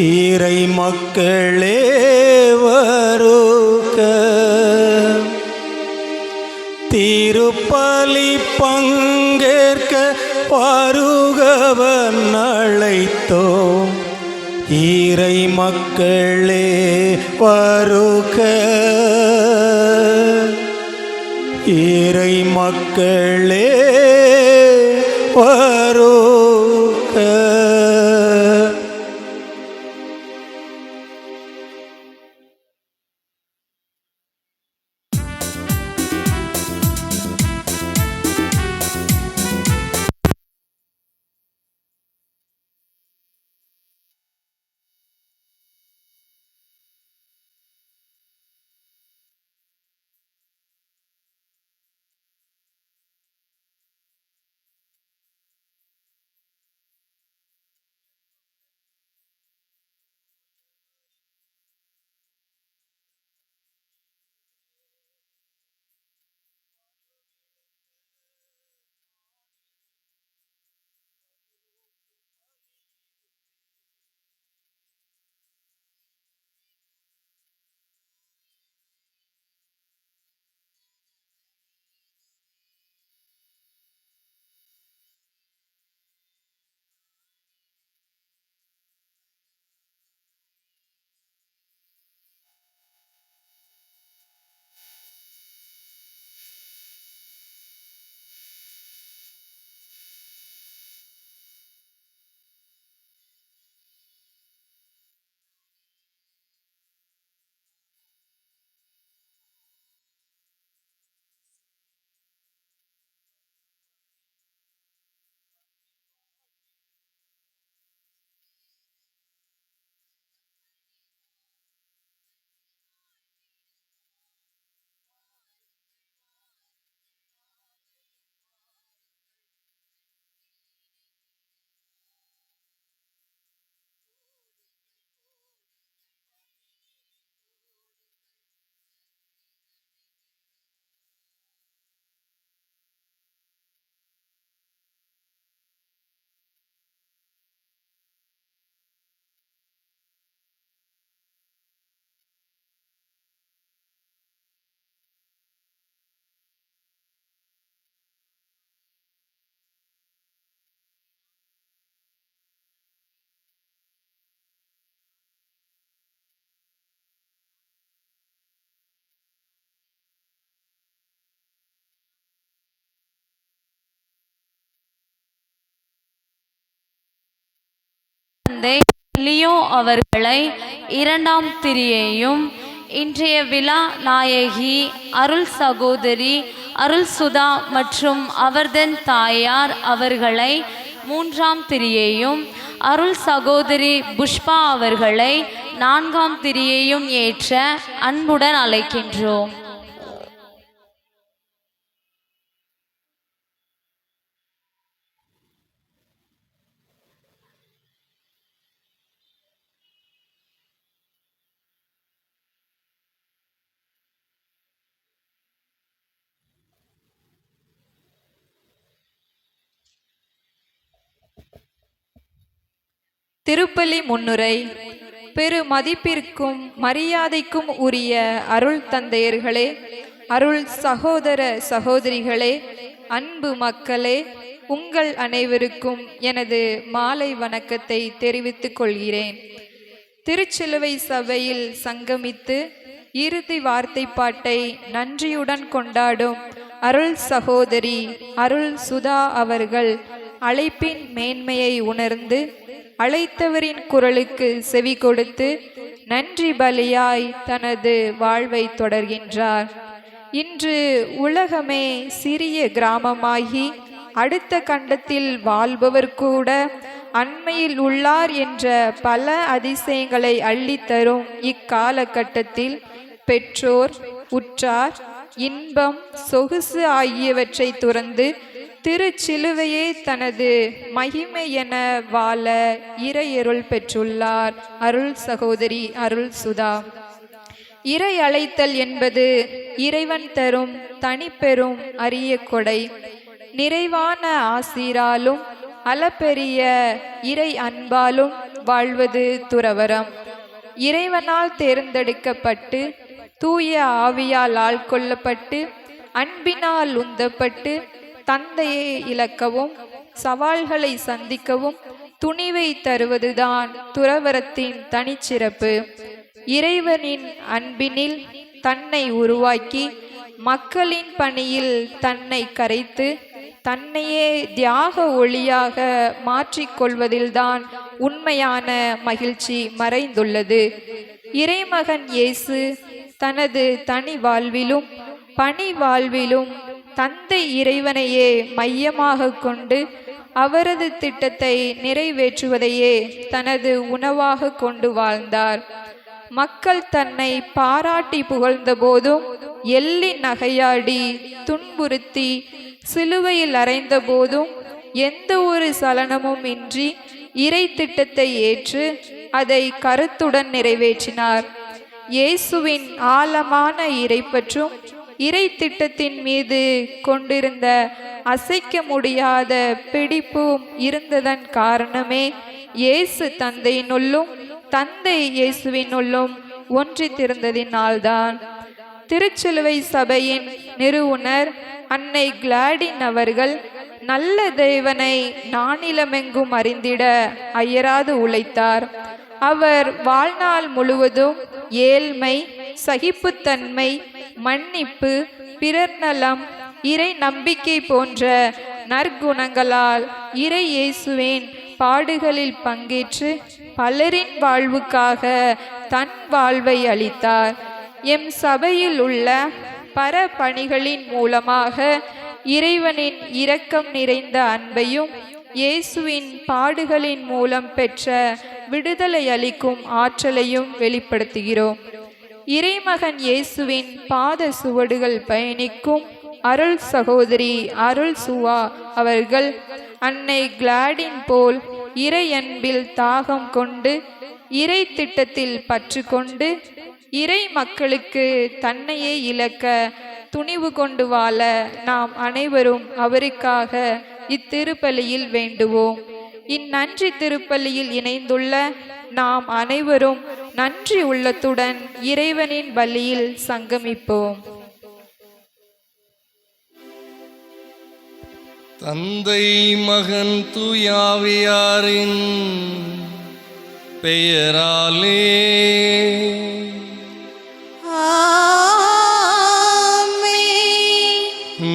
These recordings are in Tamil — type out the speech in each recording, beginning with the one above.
இறை மக்களே வருக, திருப்பலி பங்கேற்க வருகவன் அழைத்தோம். இறை மக்களே வருக, இறை மக்களே வருக. தந்தை லியோ அவர்களை இரண்டாம் திரியையும், இன்றைய விழா நாயகி அருள் சகோதரி அருள் சுதா மற்றும் அவர்தன் தாயார் அவர்களை மூன்றாம் திரியையும், அருள் சகோதரி புஷ்பா அவர்களை நான்காம் திரியையும் ஏற்ற அன்புடன் அழைக்கின்றோம். திருப்பலி முன்னுரை. பெரு மதிப்பிற்கும் மரியாதைக்கும் உரிய அருள் தந்தையர்களே, அருள் சகோதர சகோதரிகளே, அன்பு மக்களே, உங்கள் அனைவருக்கும் எனது மாலை வணக்கத்தை தெரிவித்துக் கொள்கிறேன். திருச்சிலுவை சபையில் சங்கமித்து இறுதி வார்த்தை பாட்டை நன்றியுடன் கொண்டாடும் அருள் சகோதரி அருள் சுதா அவர்கள் அழைப்பின் மேன்மையை உணர்ந்து அழைத்தவரின் குரலுக்கு செவி கொடுத்து நன்றி பலியாய் தனது வாழ்வை தொடர்கின்றார். இன்று உலகமே சிறிய கிராமமாகி அடுத்த கண்டத்தில் வாழ்பவர் கூட அண்மையில் உள்ளார் என்ற பல அதிசயங்களை அள்ளித்தரும் இக்காலகட்டத்தில் பெற்றோர், உற்றார், இன்பம், சொகுசு ஆகியவற்றை துறந்து திருச்சிலுவையே தனது மகிமை என வாழ இறையருள் பெற்றுள்ளார் அருள் சகோதரி அருள் சுதா. இறை அழைத்தல் என்பது இறைவன் தரும் தனிப்பெரும் அரிய கொடை. நிறைவான ஆசீராலும் அளப்பெரிய இறை அன்பாலும் வாழ்வது துறவரம். இறைவனால் தேர்ந்தெடுக்கப்பட்டு தூய ஆவியால் ஆள்கொள்ளப்பட்டு அன்பினால் உந்தப்பட்டு தந்தையை இழக்கவும் சவால்களை சந்திக்கவும் துணிவை தருவதுதான் துறவரத்தின் தனிச்சிறப்பு. இறைவனின் அன்பினில் தன்னை உருவாக்கி மக்களின் பணியில் தன்னை கரைத்து தன்னையே தியாக ஒளியாக மாற்றிக்கொள்வதில்தான் உண்மையான மகிழ்ச்சி மறைந்துள்ளது. இறைமகன் இயேசு தனது தனி வாழ்விலும் பணி வாழ்விலும் தந்தை இறைவனையே மையமாக கொண்டு அவரது திட்டத்தை நிறைவேற்றுவதையே தனது உணவாக கொண்டு வாழ்ந்தார். மக்கள் தன்னை பாராட்டி புகழ்ந்த போதும் எள்ளி நகையாடி துன்புறுத்தி சிலுவையில் அறைந்த போதும் எந்த ஒரு சலனமும் இன்றி இறை திட்டத்தை ஏற்று அதை கருத்துடன் நிறைவேற்றினார். இயேசுவின் ஆழமான இறைப்பற்றும் இறை திட்டத்தின் மீது கொண்டிருந்த அசைக்க முடியாத பிடிப்பும் இருந்ததன் காரணமே இயேசு தந்தையினுள்ளும் தந்தை இயேசுவினுள்ளும் ஒன்றித்திருந்ததினால்தான். திருச்சிலுவை சபையின் நிறுவுனர் அன்னை கிளாடின் அவர்கள் நல்ல தேவனை நானிலமெங்கும் அறிந்திட அயராது உழைத்தார். அவர் வாழ்நாள் முழுவதும் ஏழ்மை, சகிப்புத்தன்மை, மன்னிப்பு, பிறர் நலம், இறை நம்பிக்கை போன்ற நற்குணங்களால் இறை இயேசுவின் பாடுகளில் பங்கேற்று பலரின் வாழ்வுக்காக தன் வாழ்வை அளித்தார். எம் சபையில் உள்ள பர பணிகளின் மூலமாக இறைவனின் இரக்கம் நிறைந்த அன்பையும் இயேசுவின் பாடுகளின் மூலம் பெற்ற விடுதலை அளிக்கும் ஆற்றலையும் வெளிப்படுத்துகிறோம். இறைமகன் இயேசுவின் பாத சுவடுகள் பயணிக்கும் அருள் சகோதரி அருள் சுவா அவர்கள் அன்னை கிளாடின் போல் இறை அன்பில் தாகம் கொண்டு இறை திட்டத்தில் பற்று கொண்டு இறை மக்களுக்கு தன்னையே இழக்க துணிவு கொண்டு வாழ நாம் அனைவரும் அவருக்காக இத்திருப்பலியில் வேண்டுவோம். இந்நன்றி திருப்பலியில் இணைந்துள்ள நாம் அனைவரும் நன்றி உள்ளத்துடன் இறைவனின் பலியில் சங்கமிப்போம். தந்தை மகன் தூயாவியாரின் பெயராலே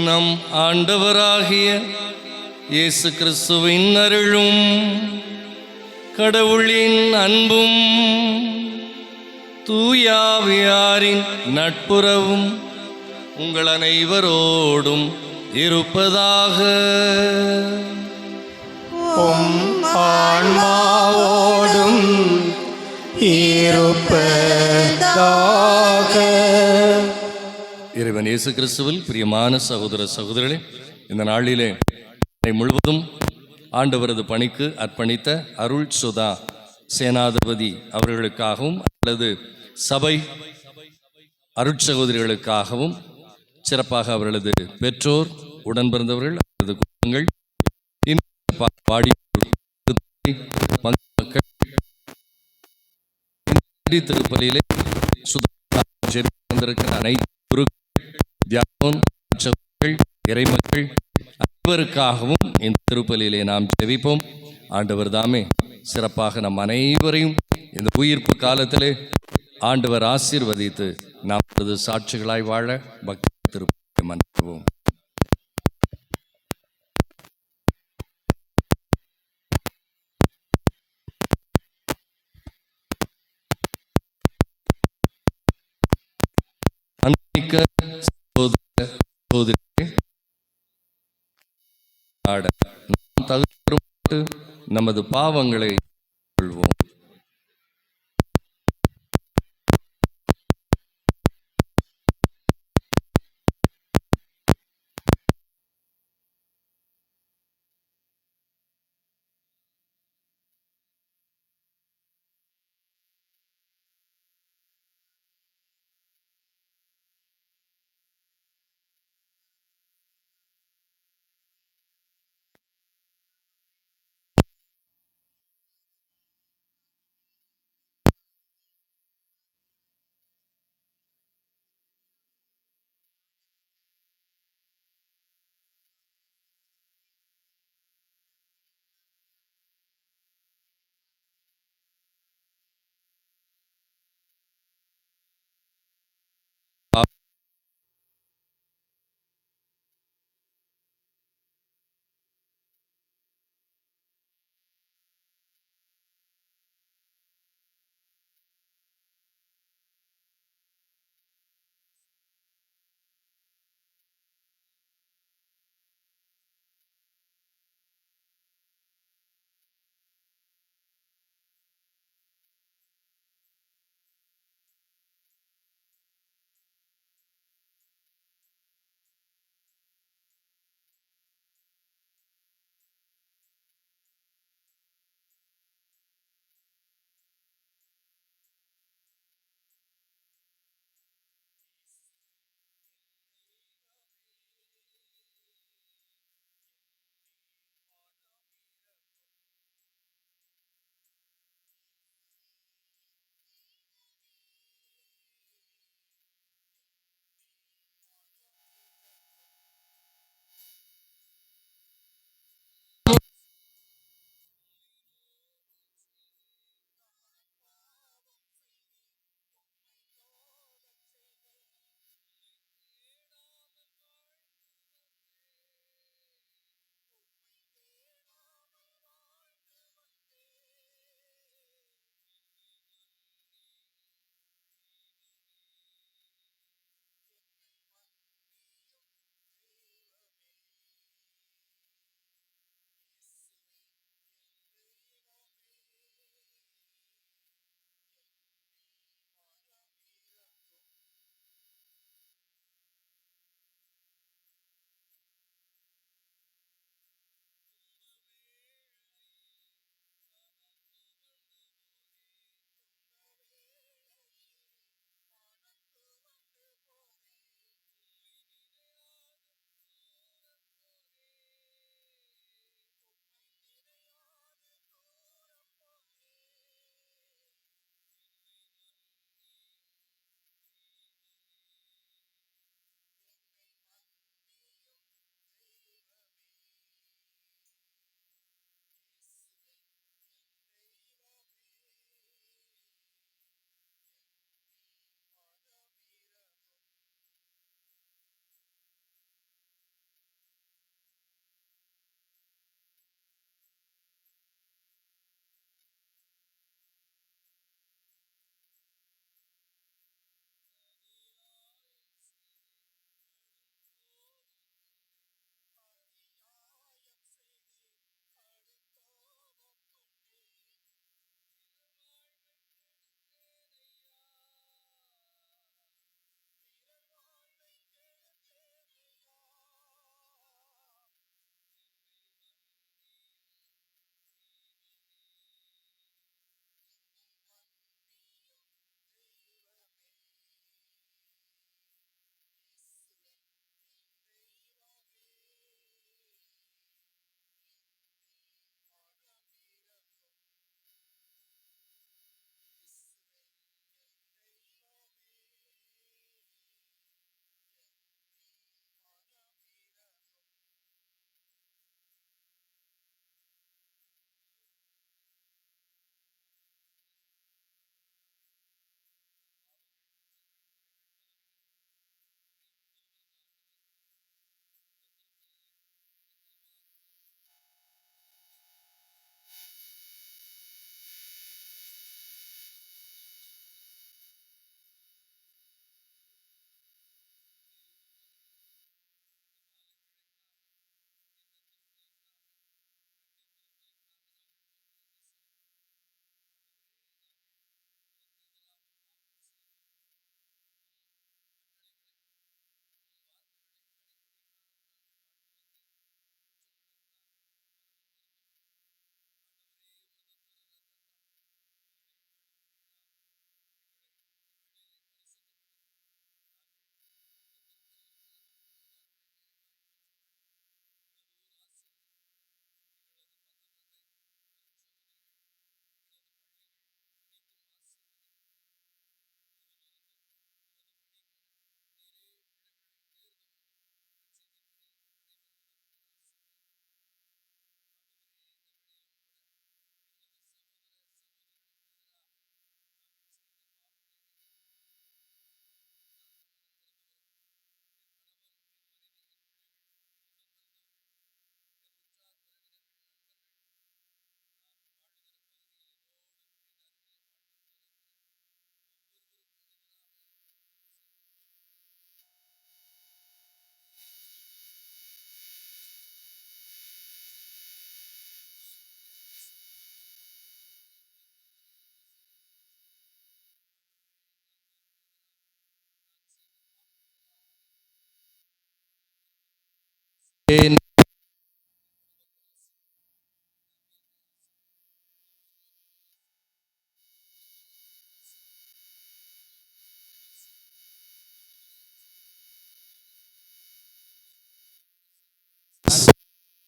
நம் ஆண்டவராகிய இயேசு கிறிஸ்துவின் அருளும் கடவுளின் அன்பும் தூயாவியாரின் நட்புறவும் உங்கள் அனைவரோடும் இருப்பதாக. ஆன்மாவோடும் இருப்பதாக. இறைவன் இயேசு கிறிஸ்துவில் பிரியமான சகோதர சகோதரர்களே, இந்த நாளிலே முழுவதும் ஆண்டவரது பணிக்கு அர்ப்பணித்த அருள் சுதா சேனாதிபதி அவர்களுக்காகவும் அல்லது சபை அருட்சகோதரிகளுக்காகவும் சிறப்பாக அவர்களது பெற்றோர், உடன் பிறந்தவர்கள் அல்லது குடும்பங்கள், திருப்பலியிலே வந்திருக்கிற அனைத்து இறைமக்கள் அனைவருக்காகவும் இந்த திருப்பலியிலே நாம் ஜெபிப்போம். ஆண்டவர் தாமே சிறப்பாக நம் அனைவரையும் இந்த உயிர்ப்பு காலத்திலே ஆண்டவர் ஆசீர்வதித்து நாம் சாட்சிகளாய் வாழ பக்தி திருப்பலியை மன்னிப்போம். நாம் தகுதிப்பட்டு நமது பாவங்களை கொள்வோம்.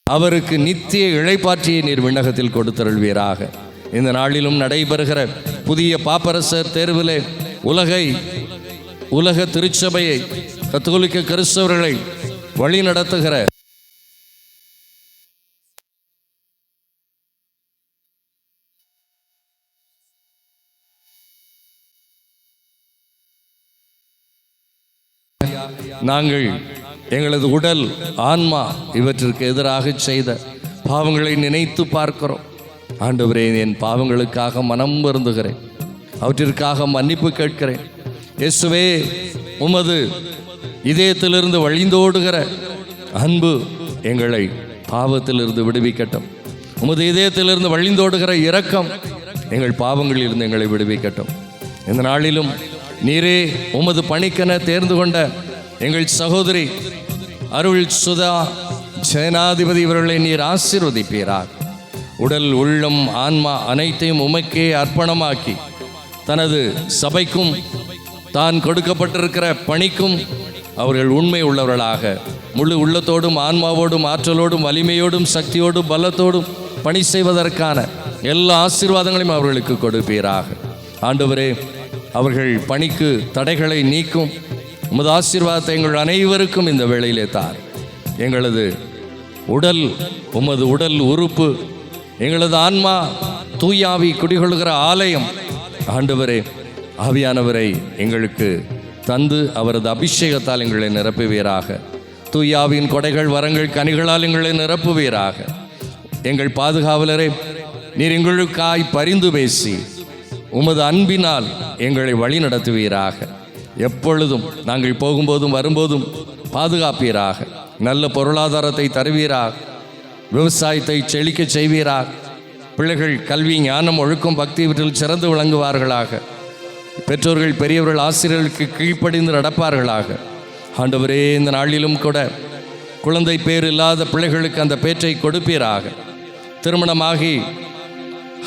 அவருக்கு நித்திய இளைப்பாற்றியை நீர் விண்ணகத்தில் கொடுத்தருள்வீராக. இந்த நாளிலும் நடைபெறுகிற புதிய பாப்பரசர் தேர்விலே உலக திருச்சபையை, கத்தோலிக்க கிறிஸ்தவர்களை வழி நடத்துகிற நாங்கள் எங்களது உடல், ஆன்மா இவற்றிற்கு எதிராக செய்த பாவங்களை நினைத்து பார்க்கிறோம். ஆண்டவரே, என் பாவங்களுக்காக மனம் வருந்துகிறேன், அவற்றிற்காக மன்னிப்பு கேட்கிறேன். இயேசுவே, உமது இதயத்திலிருந்து வழிந்தோடுகிற அன்பு எங்களை பாவத்திலிருந்து விடுவிக்கட்டும். உமது இதயத்திலிருந்து வழிந்தோடுகிற இரக்கம் எங்கள் பாவங்களில் இருந்து எங்களை விடுவிக்கட்டும். இந்த நாளிலும் நீரே உமது பணிக்கென தேர்ந்து கொண்ட எங்கள் சகோதரி அருள் சுதா சேனாதிபதி இவர்களை நீர் ஆசீர்வதிப்பீராக. உடல், உள்ளம், ஆன்மா அனைத்தையும் உமக்கே அர்ப்பணமாக்கி தனது சபைக்கும் தான் கொடுக்கப்பட்டிருக்கிற பணிக்கும் அவர்கள் உண்மை உள்ளவர்களாக முழு உள்ளத்தோடும், ஆன்மாவோடும், ஆற்றலோடும், வலிமையோடும், சக்தியோடும், பலத்தோடும் பணி செய்வதற்கான எல்லா ஆசீர்வாதங்களையும் அவர்களுக்கு கொடுப்பீராக. ஆண்டவரே, அவர்கள் பணிக்கு தடைகளை நீக்கும் உமது ஆசீர்வாதத்தை எங்கள் அனைவருக்கும் இந்த வேளையிலே தார். எங்களது உடல் உமது உடல் உறுப்பு, எங்களது ஆன்மா தூயாவி குடிகொள்கிற ஆலயம். ஆண்டவரே, ஆவியானவரை எங்களுக்கு தந்து அவரது அபிஷேகத்தால் எங்களை நிரப்புவீராக. தூயாவின் கொடைகள், வரங்கள், கனிகளால் எங்களை நிரப்புவீராக. எங்கள் பாதுகாவலரே, நீர் எங்களுக்காய் பரிந்து பேசி உமது அன்பினால் எங்களை வழி நடத்துவீராக. எப்பொழுதும் நாங்கள் போகும்போதும் வரும்போதும் பாதுகாப்பீராக. நல்ல பொருளாதாரத்தை தருவீராக. விவசாயத்தை செழிக்க செய்வீராக. பிள்ளைகள் கல்வி, ஞானம், ஒழுக்கம், பக்தி இவற்றில் சிறந்து விளங்குவார்களாக. பெற்றோர்கள், பெரியவர்கள், ஆசிரியர்களுக்கு கீழ்ப்படிந்து நடப்பார்களாக. ஆண்டவரே, இந்த நாளிலும் கூட குழந்தை பேர் இல்லாத பிள்ளைகளுக்கு அந்த பேற்றை கொடுப்பீராக. திருமணமாகி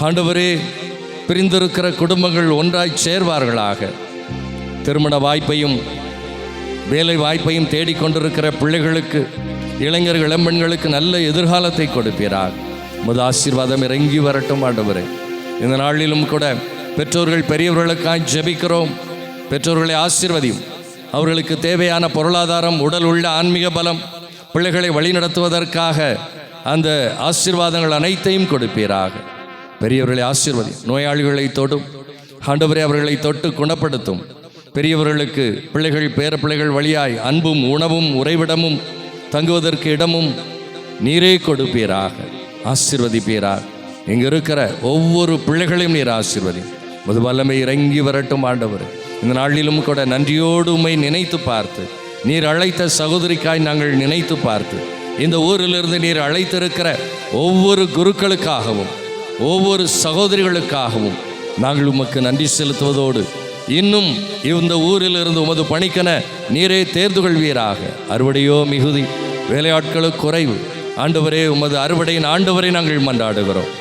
ஆண்டவரே பிரிந்திருக்கிற குடும்பங்கள் ஒன்றாய் சேர்வார்களாக. திருமண வாய்ப்பையும் வேலை வாய்ப்பையும் தேடிக்கொண்டிருக்கிற பிள்ளைகளுக்கு, இளைஞர்கள், இளம்பெண்களுக்கு நல்ல எதிர்காலத்தை கொடுப்பீராக. உமது ஆசீர்வாதம் இறங்கி வரட்டும். ஆண்டவரே, இந்த நாளிலும் கூட பெற்றோர்கள், பெரியவர்களுக்காய் ஜெபிக்கிறோம். பெற்றோர்களை ஆசீர்வதியும். அவர்களுக்கு தேவையான பொருளாதாரம், உடல் உள்ள ஆன்மீக பலம், பிள்ளைகளை வழிநடத்துவதற்காக அந்த ஆசீர்வாதங்கள் அனைத்தையும் கொடுப்பீராக. பெரியவர்களை ஆசீர்வதி. நோயாளிகளை தொடும். ஆண்டவரே, அவர்களை தொட்டு குணப்படுத்தும். பெரியவர்களுக்கு பிள்ளைகள், பேர பிள்ளைகள் வழியாய் அன்பும் உணவும் உறைவிடமும் தங்குவதற்கு இடமும் நீரே கொடுப்பீராக. ஆசீர்வதிப்பீராக. இங்கே இருக்கிற ஒவ்வொரு பிள்ளைகளையும் நீர் ஆசீர்வதி. முது வல்லமை இறங்கி வரட்டும். ஆண்டவர், இந்த நாளிலும் கூட நன்றியோடு உம்மை நினைத்து பார்த்து, நீர் அழைத்த சகோதரிக்காய் நாங்கள் நினைத்து பார்த்து, இந்த ஊரிலிருந்து நீர் அழைத்திருக்கிற ஒவ்வொரு குருக்களுக்காகவும் ஒவ்வொரு சகோதரிகளுக்காகவும் நாங்கள் உமக்கு நன்றி செலுத்துவதோடு, இன்னும் இந்த ஊரிலிருந்து உமது பணிக்கென நீரே தேர்ந்து கொள்வீராக. அறுவடையோ மிகுதி, வேலையாட்களோ குறைவு. ஆண்டவரே, உமது அறுவடையின் ஆண்டவரை நாங்கள் மன்றாடுகிறோம்.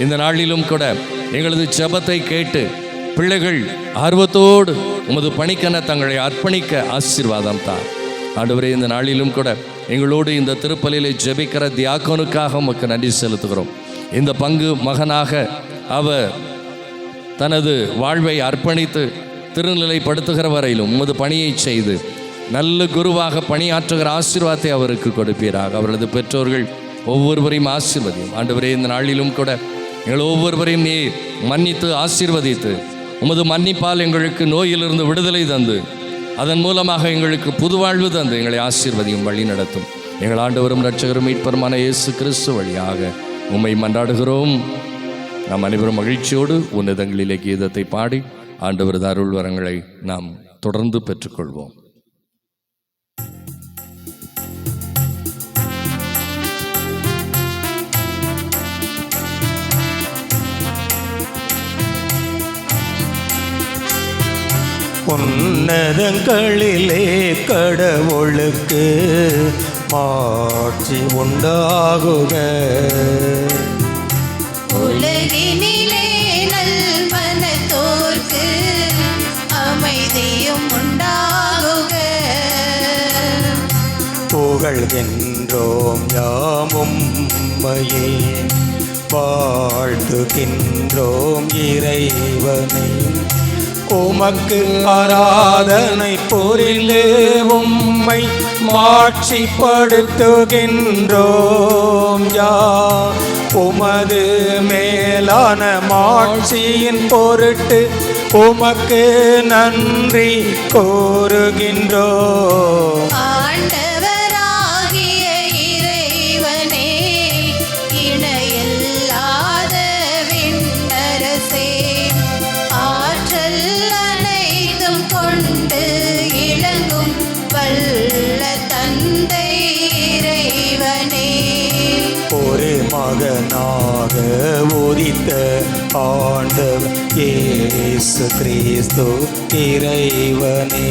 இந்த நாளிலும் கூட எங்களது ஜெபத்தை கேட்டு பிள்ளைகள் ஆர்வத்தோடு உமது பணிக்கென தங்களை அர்ப்பணிக்க ஆசீர்வாதம் தான். ஆண்டவரே, இந்த நாளிலும் கூட எங்களோடு இந்த திருப்பலியிலே ஜெபிக்கிற தியாக்கோனுக்காக உமக்கு நன்றி செலுத்துகிறோம். இந்த பங்கு மகனாக அவர் தனது வாழ்வை அர்ப்பணித்து திருநிலைப்படுத்துகிற வரையிலும் உமது பணியை செய்து நல்ல குருவாக பணியாற்றுகிற ஆசீர்வாதத்தை அவருக்கு கொடுப்பீராக. அவரது பெற்றோர்கள் ஒவ்வொருவரையும் ஆசீர்வதியும். ஆண்டவரே, இந்த நாளிலும் கூட எங்கள் ஒவ்வொருவரையும் நீ மன்னித்து ஆசீர்வதித்து உமது மன்னிப்பால் எங்களுக்கு நோயிலிருந்து விடுதலை தந்து அதன் மூலமாக எங்களுக்கு புதுவாழ்வு தந்து எங்களை ஆசீர்வதியும், வழி நடத்தும். எங்கள் ஆண்டவரும் இரட்சகரும் மீட்பருமான இயேசு கிறிஸ்து வழியாக உம்மை மன்றாடுகிறோம். நாம் அனைவரும் மகிழ்ச்சியோடு உன்னதங்களிலே கீதத்தை பாடி ஆண்டவரது அருள் வரங்களை நாம் தொடர்ந்து பெற்றுக்கொள்வோம். உன்னதங்களிலே கடவுளுக்கு மாட்சி உண்டாகுக. உலகினிலே நல்மனத்தோர்க்கு அமைதியும் உண்டாகுக. புகழ்கின்றோம் யாமும் உம்மையே, வாழ்த்துகின்றோம் இறைவனை. உமக்கு ஆராதனை புரிந்து உம்மை மாட்சிப்படுத்துகின்றோம். உமது மேலான மாட்சியின் பொருட்டு உமக்கு நன்றி கூறுகின்றோம். ஆண்டவராகிய இறைவனே, இணையில்லாத விண்ணரசே, ஆற்றல் அனைத்தும் கொண்டு இளங்கும் வல்ல தந்தை இறைவனே, ஒரு மகனாக உதித்த ஆண்டவர் இயேசு கிறிஸ்து இறைவனே.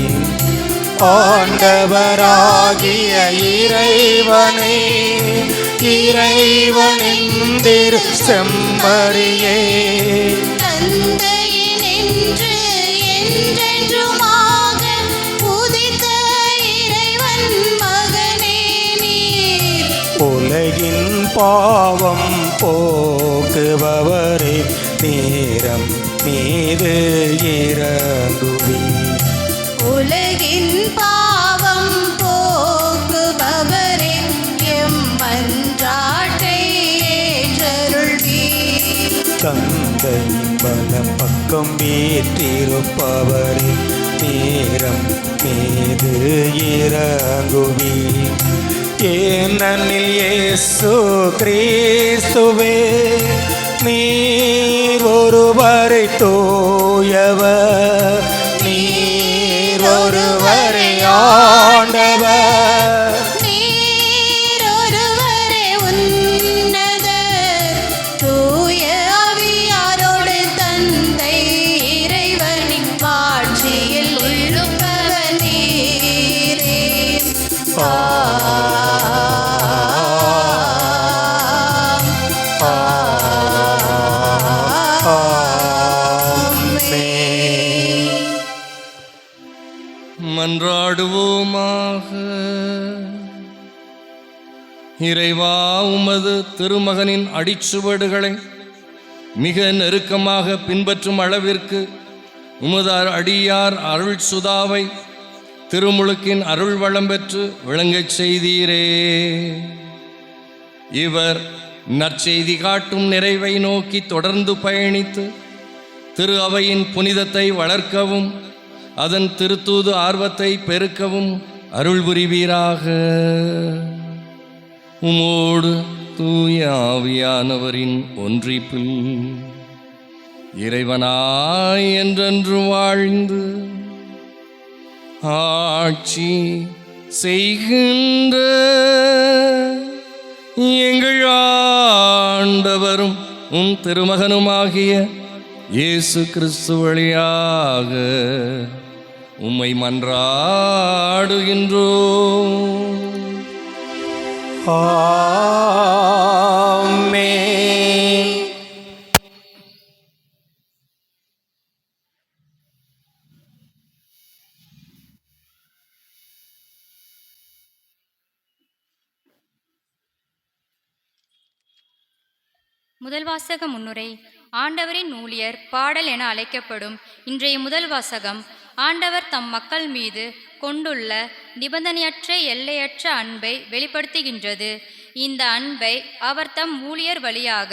ஆண்டவராகிய இறைவனே, இறைவனின் திரு செம்மறியே, தந்தையினின்று என்றென்றுமாக உதித்த இறைவன் மகனே நீர், உலகின் பாவம் போக்குபவரே, நேரம் மீது இறங்குவீர். உலகின் பாவம் போக்குபவரே, எம் மன்றாட்டை ஏற்றருள்வீர். தந்தை பலம் பக்கம் வீற்றிருப்பவரே, நேரம் மீது இறங்குவீர். ஏனெனில் இயேசு கிறிஸ்துவே, நீர் ஒருவரை தூயவர், நீர் ஒருவரை ஆண்டவர், நீர் ஒருவரே உன்னதர், தூய ஆவியாரோடு தந்தை இறைவனின் ஆட்சியில் உள்ளுப்பவர் நீரே. மன்றாடுவோமாக. இறைவா, உமது திருமகனின் அடிச்சுவடுகளை மிக நெருக்கமாக பின்பற்றும் அளவிற்கு உமது அடியார் அருள் சுதாவை திருமுழுக்கின் அருள் வளம் பெற்று விளங்கச் செய்தீரே. இவர் நற்செய்தி காட்டும் நிறைவை நோக்கி தொடர்ந்து பயணித்து திரு அவையின் புனிதத்தை வளர்க்கவும் அதன் திருத்தூது ஆர்வத்தை பெருக்கவும் அருள் புரிவீராக. உமோடு தூய ஆவியானவரின் ஒன்றிப்பில் இறைவனாய் என்றென்று வாழ்ந்து ஆட்சி செய்கின்ற எங்கள் ஆண்டவரும் உம் திருமகனுமாகிய இயேசு கிறிஸ்து வழியாக உம்மை மன்றாடுகின்றோம். ஆமென். முதல் வாசக முன்னுரை. ஆண்டவரின் ஊழியர் பாடல் என அழைக்கப்படும் இன்றைய முதல் வாசகம் ஆண்டவர் தம் மக்கள் மீது கொண்டுள்ள நிபந்தனையற்ற எல்லையற்ற அன்பை வெளிப்படுத்துகின்றது. இந்த அன்பை அவர் தம் ஊழியர் வழியாக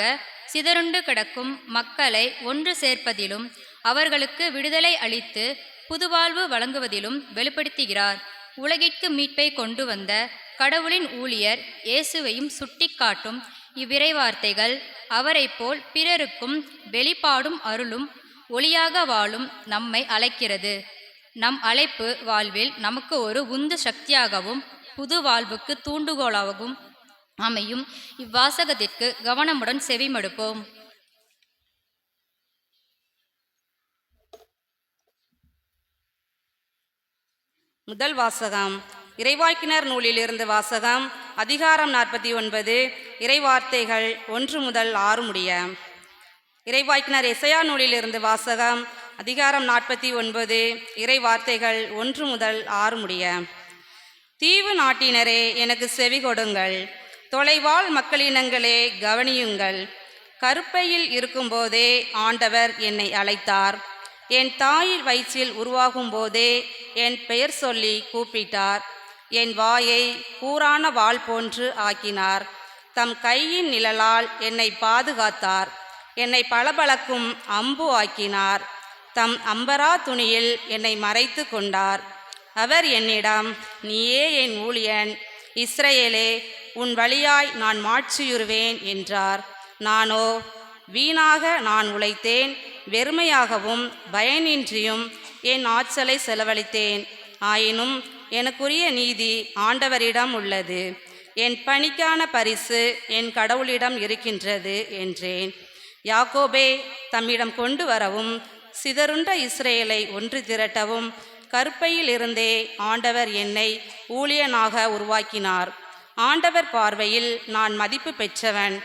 சிதறுண்டு கிடக்கும் மக்களை ஒன்று சேர்ப்பதிலும் அவர்களுக்கு விடுதலை அளித்து புதுவாழ்வு வழங்குவதிலும் வெளிப்படுத்துகிறார். உலகிற்கு மீட்பை கொண்டு வந்த கடவுளின் ஊழியர் இயேசுவையும் சுட்டிக்காட்டும் இவ்விறைவார்த்தைகள் அவரை போல் பிறருக்கும் வெளிப்பாடும் அருளும் ஒளியாக வாழும் நம்மை அழைக்கிறது. நம் அழைப்பு வாழ்வில் நமக்கு ஒரு உந்து சக்தியாகவும் புது வாழ்வுக்கு தூண்டுகோலாகவும் அமையும். இவ்வாசகத்திற்கு கவனமுடன் செவிமடுப்போம். முதல் வாசகம். இறைவாக்கினர் நூலிலிருந்து வாசகம். அதிகாரம் 49, இறைவார்த்தைகள் 1 முதல் 6 முடிய. இறைவாக்கினர் எசையா நூலிலிருந்து வாசகம். அதிகாரம் 49, இறைவார்த்தைகள் 1 முதல் 6 முடிய. தீவு நாட்டினரே, எனக்கு செவி கொடுங்கள். தொலைவாழ் மக்களினங்களே, கவனியுங்கள். கருப்பையில் இருக்கும்போதே ஆண்டவர் என்னை அழைத்தார். என் தாயில் வயிற்றில் உருவாகும் போதே என் பெயர் சொல்லி கூப்பிட்டார். என் வாயை கூரான வாள் போன்று ஆக்கினார். தம் கையின் நிழலால் என்னை பாதுகாத்தார். என்னை பளபளக்கும் அம்பு ஆக்கினார். தம் அம்பரா துணியில் என்னை மறைத்து கொண்டார். அவர் என்னிடம், நீயே என் ஊழியன், இஸ்ரவேலே, உன் வழியாய் நான் மாட்சியுறுவேன் என்றார். நானோ, வீணாக நான் உழைத்தேன், வெறுமையாகவும் பயனின்றியும் என் ஆற்றலை செலவழித்தேன். ஆயினும் எனக்குரிய நீதி ஆண்டவரிடம் உள்ளது. என் பணிக்கான பரிசு என் கடவுளிடம் இருக்கின்றது என்றேன். யாக்கோபே தம்மிடம் கொண்டு வரவும், சிதறுண்ட இஸ்ரேலை ஒன்று திரட்டவும் கருப்பையில் இருந்தே ஆண்டவர் என்னை ஊழியனாக உருவாக்கினார். ஆண்டவர் பார்வையில் நான் மதிப்பு பெற்றவன்.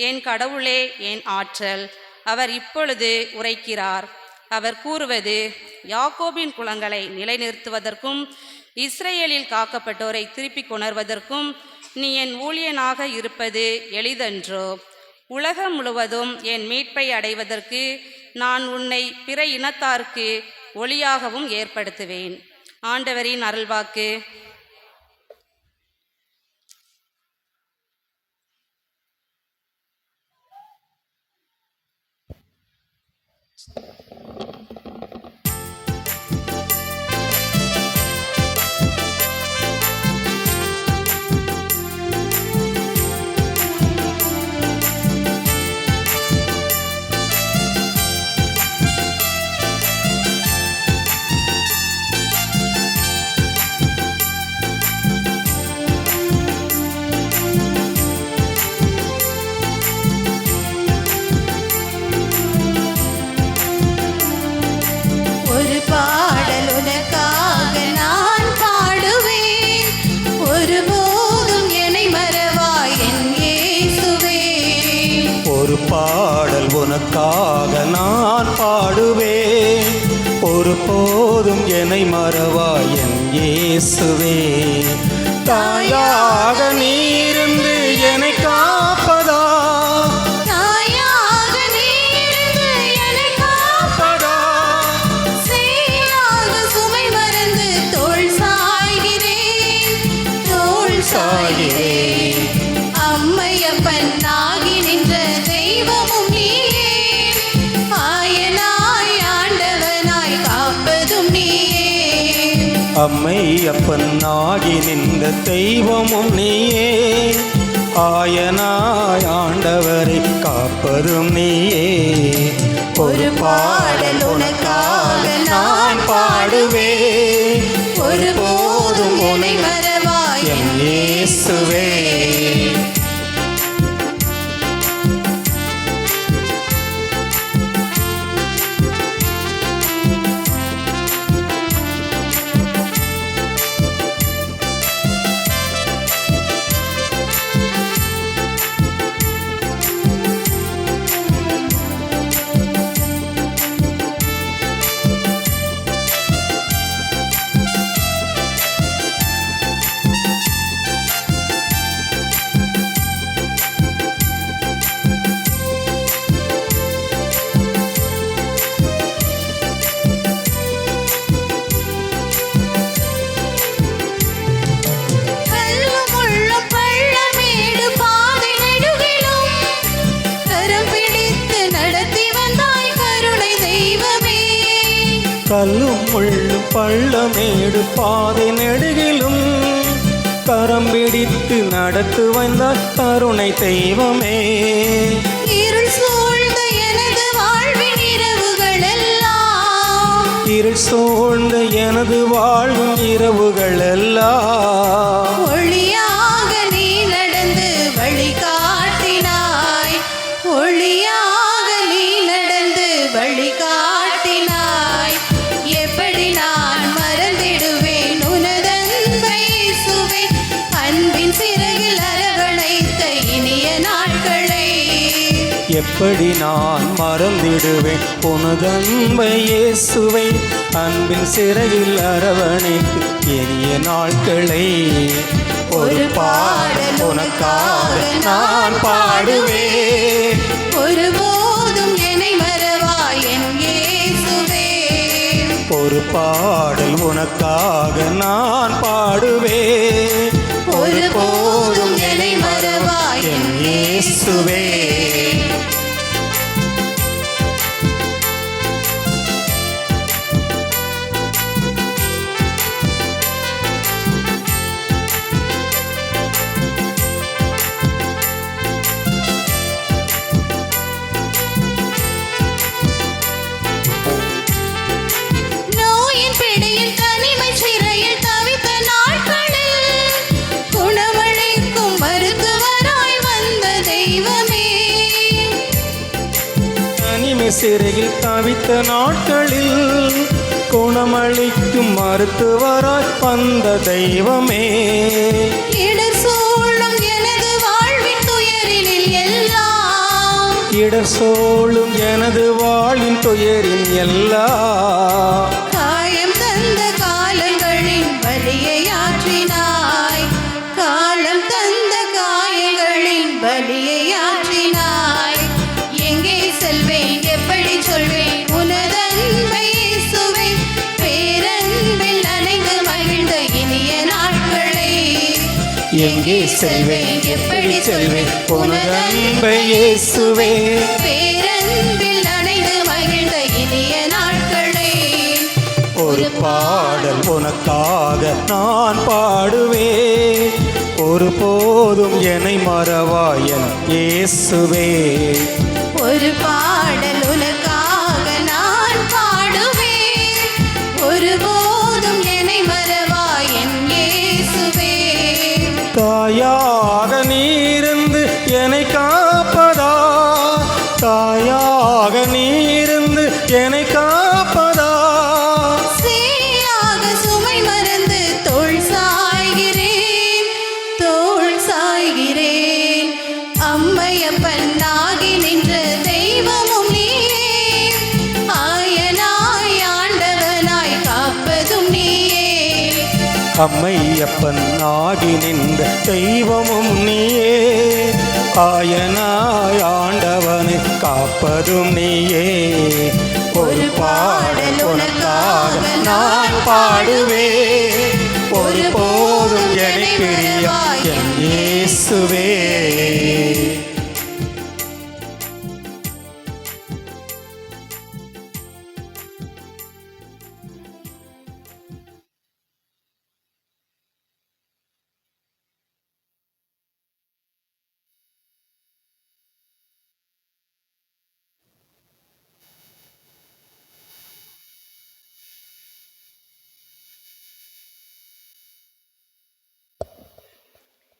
என் கடவுளே என் ஆற்றல். அவர் இப்பொழுது உரைக்கிறார். அவர் கூறுவது, யாக்கோபின் குலங்களை நிலைநிறுத்துவதற்கும் இஸ்ரேலில் காக்கப்பட்டோரை திருப்பிக் கொணர்வதற்கும் நீ என் ஊழியனாக இருப்பது எளிதன்றோ? உலகம் முழுவதும் என் மீட்பை அடைவதற்கு நான் உன்னை பிற இனத்தாருக்கு ஒளியாகவும் ஏற்படுத்துவேன். ஆண்டவரின் அருள்வாக்கு. ஒரு பாடல் உனக்காக நான் பாடுவேன். ஒருபோதும் என்னை மறவாய் என் இயேசுவே. ஒரு பாடல் உனக்காக நான் பாடுவேன். ஒருபோதும் என்னை மறவாய் என் இயேசுவே. தாயாக நீ இருந்து என்னை காப்பதா, தாயாக நீ இருந்து என்னை காப்பதா. சேயாக சுமை மறந்து தோள் சாய்கிறேன், தோள் சாய்கிறேன். அம்மையப்பன் ஆகி நின்ற தெய்வமும் நீயே. ஆயனாய் ஆண்டவனாய் காப்பதும் நீயே. அம்மை அப்பன் ஆகி நின்ற தெய்வமும் நீயே. ஆயனாய் ஆண்டவரை காப்பதும் நீயே. ஒரு பாடல் உனக்காக நான் பாடுவேன். ஒருபோதும் உன்னை மறவாய் என் இயேசுவே. கல்லும் முள்ளும் பள்ளமேடு பாதை நெடுகிலும் கரம் பிடித்து நடத்தி வந்தாய் கருணை தெய்வமே. கல்லும் முள்ளும் பள்ளமேடு பாதை நெடுகிலும் கரம் பிடித்து நடத்து வந்தாய் கருணை தெய்வமே. இருள் சூழ்ந்த எனது வாழ்வின் இரவுகள் எல்லாம், இருள் சூழ்ந்த எனது வாழ்வும் இரவுகள் எல்லாம் ஒளியாக நீ நடந்து வழிகாட்டினாய். ஒளியாக நீ நடந்து வழிகாட்டினாய். எப்படி நான் மறந்திடுவேன் உனதன்பை எப்படி நான் மறந்திடுவேன் உனதன்பை இயேசுவை, அன்பின் சிறையில் அரவணைத்து இனிய நாட்களை. ஒரு பாடல் உனக்காக நான் பாடுவேன், ஒருபோதும் என்னை மறவாய் என் இயேசுவே. ஒரு பாடல் உனக்காக நான் பாடுவேன், ஒருபோதும் என்னை மறவாய் என் இயேசுவே. நோயின் பிடியில் தனிமை சிறையில் தவித்த நாட்களில் குணமளிக்கும் மருத்துவராய் வந்த தெய்வமே. தனிமை சிறையில் தவித்த நாட்களில் குணமளிக்கும் மருத்துவராய் வந்த தெய்வமே. இடர் சூழும் எனது வாழ்வின் துயரினில் எல்லாம், இடர் சோழும் எனது வாழின் துயரின் எல்லாம், காயம் தந்த காலங்களின் வலியை ஆற்றினாய், காலம் தந்த காயங்களின் வலியை ஆற்றினாய். எங்கே செல்வேன் எப்படி சொல்வேன் உனதன்பை இயேசுவே, பேரன்பில் அணைந்து மகிழ்ந்த இனிய நாட்களை. எங்கே செல்வேன் எப்படி செல்வேன் உனதன்பை இயேசுவே, பேரன்பில் அணைந்து மகிழ்ந்த இனிய நாட்களை. ஒரு பாடல் உனக்காக நான் பாடுவேன், ஒருபோதும் என்னை மறவாய் என் இயேசுவே. ஒரு பாடல் உனக்காக நான் பாடுவேன், ஒருபோதும் என்னை மறவாய் என் இயேசுவே. தாயாக நீருந்து என்னை காப்பதா, தாயாக நீருந்து என்னை காப்பதா, சேயாக சுமை மறந்து தோள் சாய்கிறேன், தோள் சாய்கிறேன். அம்மையப்பன் ஆகி நின்ற தெய்வமும் நீயே, ஆயனாய் ஆண்டவனாய் காப்பதும் நீயே. அம்மையப்பன் ஆகி நின்ற தெய்வமும் நீயே, ஆயனாய் ஆண்டவனை காப்பதும் நீயே. ஒரு பாடல் உனக்காக நான் பாடுவேன், ஒருபோதும் என்னை பிரியா என் இயேசுவே.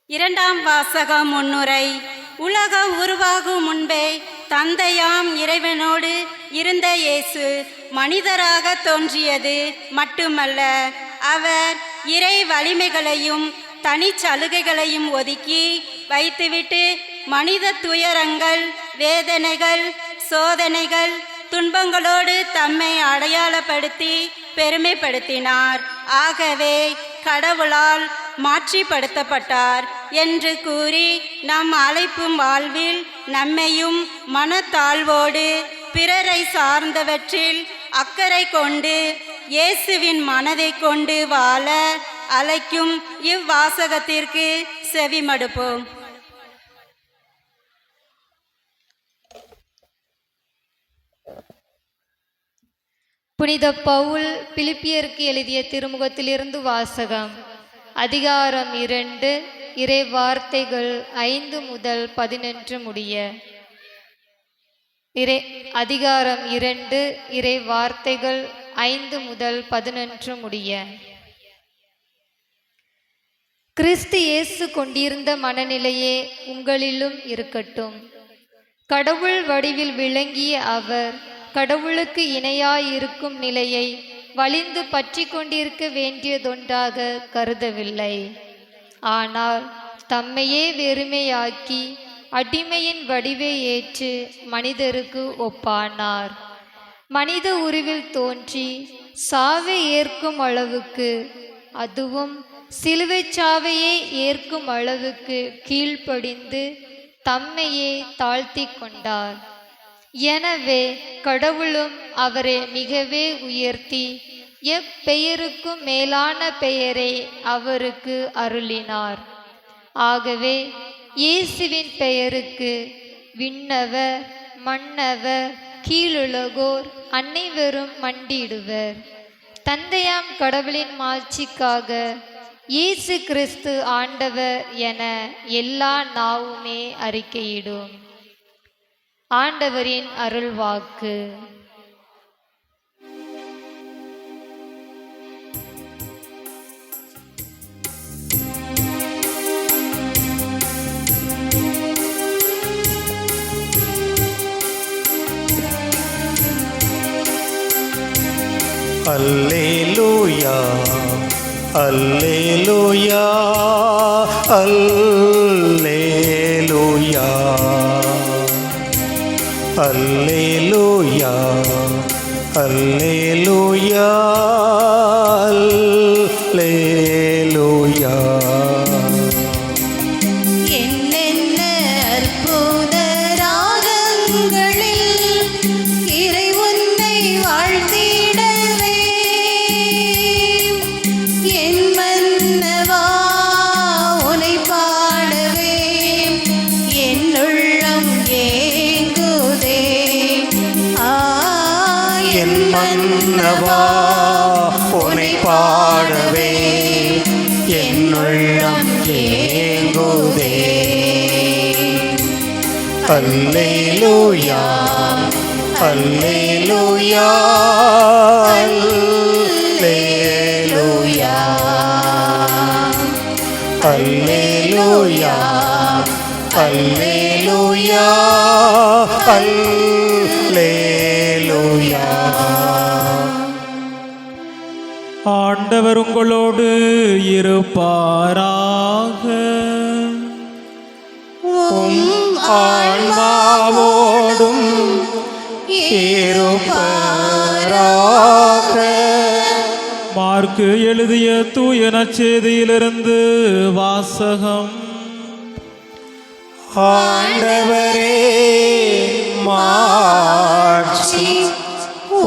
இரண்டாம் வாசகம் முன்னுரை. உலகம் உருவாகும் முன்பே தந்தையாம் இறைவனோடு இருந்த இயேசு மனிதராக தோன்றியது மட்டுமல்ல, அவர் இறை வலிமைகளையும் தனிச்சலுகைகளையும் ஒதுக்கி வைத்துவிட்டு மனித துயரங்கள், வேதனைகள், சோதனைகள், துன்பங்களோடு தம்மை அடையாளப்படுத்தி பெருமைப்படுத்தினார். ஆகவே கடவுளால் மாற்றிப்படுத்தப்பட்டார் என்று கூறி நம் அழைப்பும் வாழ்வில் நம்மையும் மனத்தாழ்வோடு பிறரை சார்ந்தவற்றில் அக்கறை கொண்டு இயேசுவின் மனதை கொண்டு வாழ அழைக்கும் இவ்வாசகத்திற்கு செவிமடுப்போம். புனித பவுல் பிலிப்பியருக்கு எழுதிய திருமுகத்திலிருந்து வாசகம். அதிகாரம் 2, இறை வார்த்தைகள் 5 முதல் 11 முடிய. அதிகாரம் 2, இறை வார்த்தைகள் 5 முதல் 11 முடிய. கிறிஸ்து இயேசு கொண்டிருந்த மனநிலையே உங்களிலும் இருக்கட்டும். கடவுள் வடிவில் விளங்கிய அவர் கடவுளுக்கு இணையாயிருக்கும் நிலையை வலிந்து பற்றி கொண்டிருக்க வேண்டியதொன்றாக கருதவில்லை. ஆனால் தம்மையே வெறுமையாக்கி அடிமையின் வடிவை ஏற்று மனிதருக்கு ஒப்பானார். மனித உருவில் தோன்றி சாவை ஏற்கும் அளவுக்கு, அதுவும் சிலுவைச் சாவையே ஏற்கும் அளவுக்கு கீழ்ப்படிந்து தம்மையே தாழ்த்தி கொண்டார். எனவே கடவுளும் அவரை மிகவே உயர்த்தி எப்பெயருக்கும் மேலான பெயரை அவருக்கு அருளினார். ஆகவே இயேசுவின் பெயருக்கு விண்ணவர், மன்னவர், கீழுலகோர் அனைவரும் மண்டியிடுவர். தந்தையாம் கடவுளின் மாட்சிக்காக இயேசு கிறிஸ்து ஆண்டவர் என எல்லா நாவுமே அறிக்கையிடும். ஆண்டவரின் அருள்வாக்கு. அல்லேலூயா, அல்லேலூயா, அல்லேலூயா, அல்லேலூயா, அல்லேலூயா, அல்லேலூயா. என்னென்ன அற்புத ராகங்களில் இறை உன்னை வாழ்த்திடவே, என் மன்னவா உனை பாடவே என் உள்ளம் ஏங்குதே. என் மன்னவா உனை பாடவே என் உள்ளம் ஏங்குதே. அல்லேலூயா, அல்லேலூயா, அல்லேலூயா, அல்லேலூயா, அல்லேலூயா, அல்லேலூயா. ஆண்டவர் உங்களோடு இருப்பாராக. உம் ஆன்மாவோடும் இருப்பாராக. மார்க்கு எழுதிய தூய நற்செய்தியிலிருந்து வாசகம். ஆண்டவரே, மாட்சி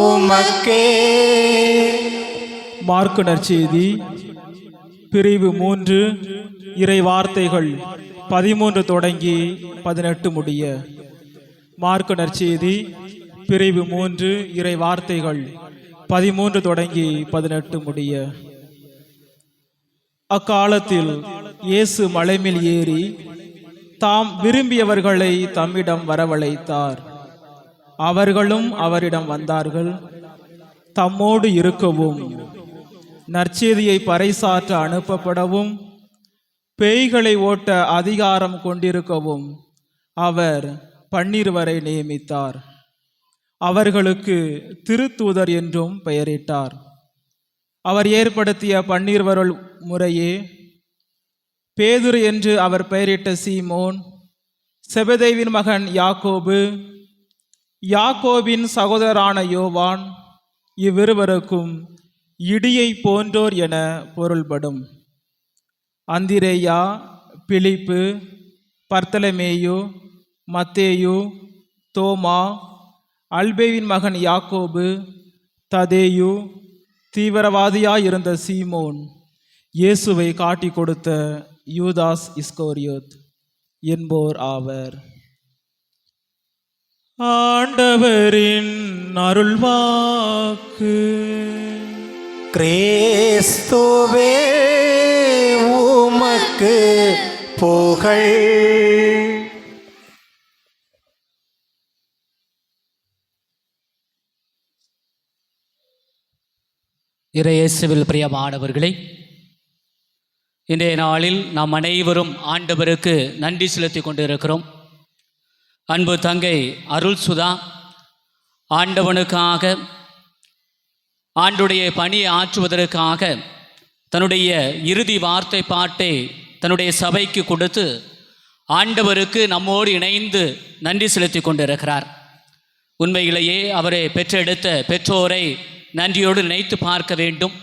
உமக்கே. மார்க்கு நற்செய்தி பிரிவு 3 இறை வார்த்தைகள் 13 தொடங்கி 18 முடிய. மார்க்கு நற்செய்தி பிரிவு 3 இறை வார்த்தைகள் 13 தொடங்கி 18 முடிய. அக்காலத்தில் இயேசு மலைமேல் ஏறி தாம் விரும்பியவர்களை தம்மிடம் வரவழைத்தார். அவர்களும் அவரிடம் வந்தார்கள். தம்மோடு இருக்கவும், நற்செய்தியை பறைசாற்ற அனுப்பப்படவும், பேய்களை ஓட்ட அதிகாரம் கொண்டிருக்கவும் அவர் 12 நியமித்தார். அவர்களுக்கு திருத்தூதர் என்றும் பெயரிட்டார். அவர் ஏற்படுத்திய 12 முறையே பேதுரு என்று அவர் பெயரிட்ட சீமோன், செபதேவின் மகன் யாக்கோபு, யாக்கோபின் சகோதரரான யோவான், இவ்விருவருக்கும் இடியை போன்றோர் என பொருள்படும், அந்திரேயா, பிலிப்பு, பர்த்தலமேயு, மத்தேயு, தோமா, அல்பேவின் மகன் யாக்கோபு, ததேயு, தீவிரவாதியாயிருந்த சீமோன், இயேசுவை காட்டி கொடுத்த யூதாஸ் இஸ்கோரியோத் என்போர் ஆவர். ஆண்டவரின் அருள்வாக்கு. கிறிஸ்துவே உமக்கு புகழ். இறையேசுவில் பிரியமானவர்களே, இன்றைய நாளில் நாம் அனைவரும் ஆண்டவருக்கு நன்றி செலுத்தி கொண்டிருக்கிறோம். அன்பு தங்கை அருள் சுதா ஆண்டவனுக்காக, ஆண்டுடைய பணியை ஆற்றுவதற்காக தன்னுடைய இறுதி வார்த்தை பாட்டை தன்னுடைய சபைக்கு கொடுத்து ஆண்டவருக்கு நம்மோடு இணைந்து நன்றி செலுத்தி கொண்டிருக்கிறார். உண்மையிலேயே அவரை பெற்றெடுத்த பெற்றோரை நன்றியோடு நினைத்து பார்க்க வேண்டும்.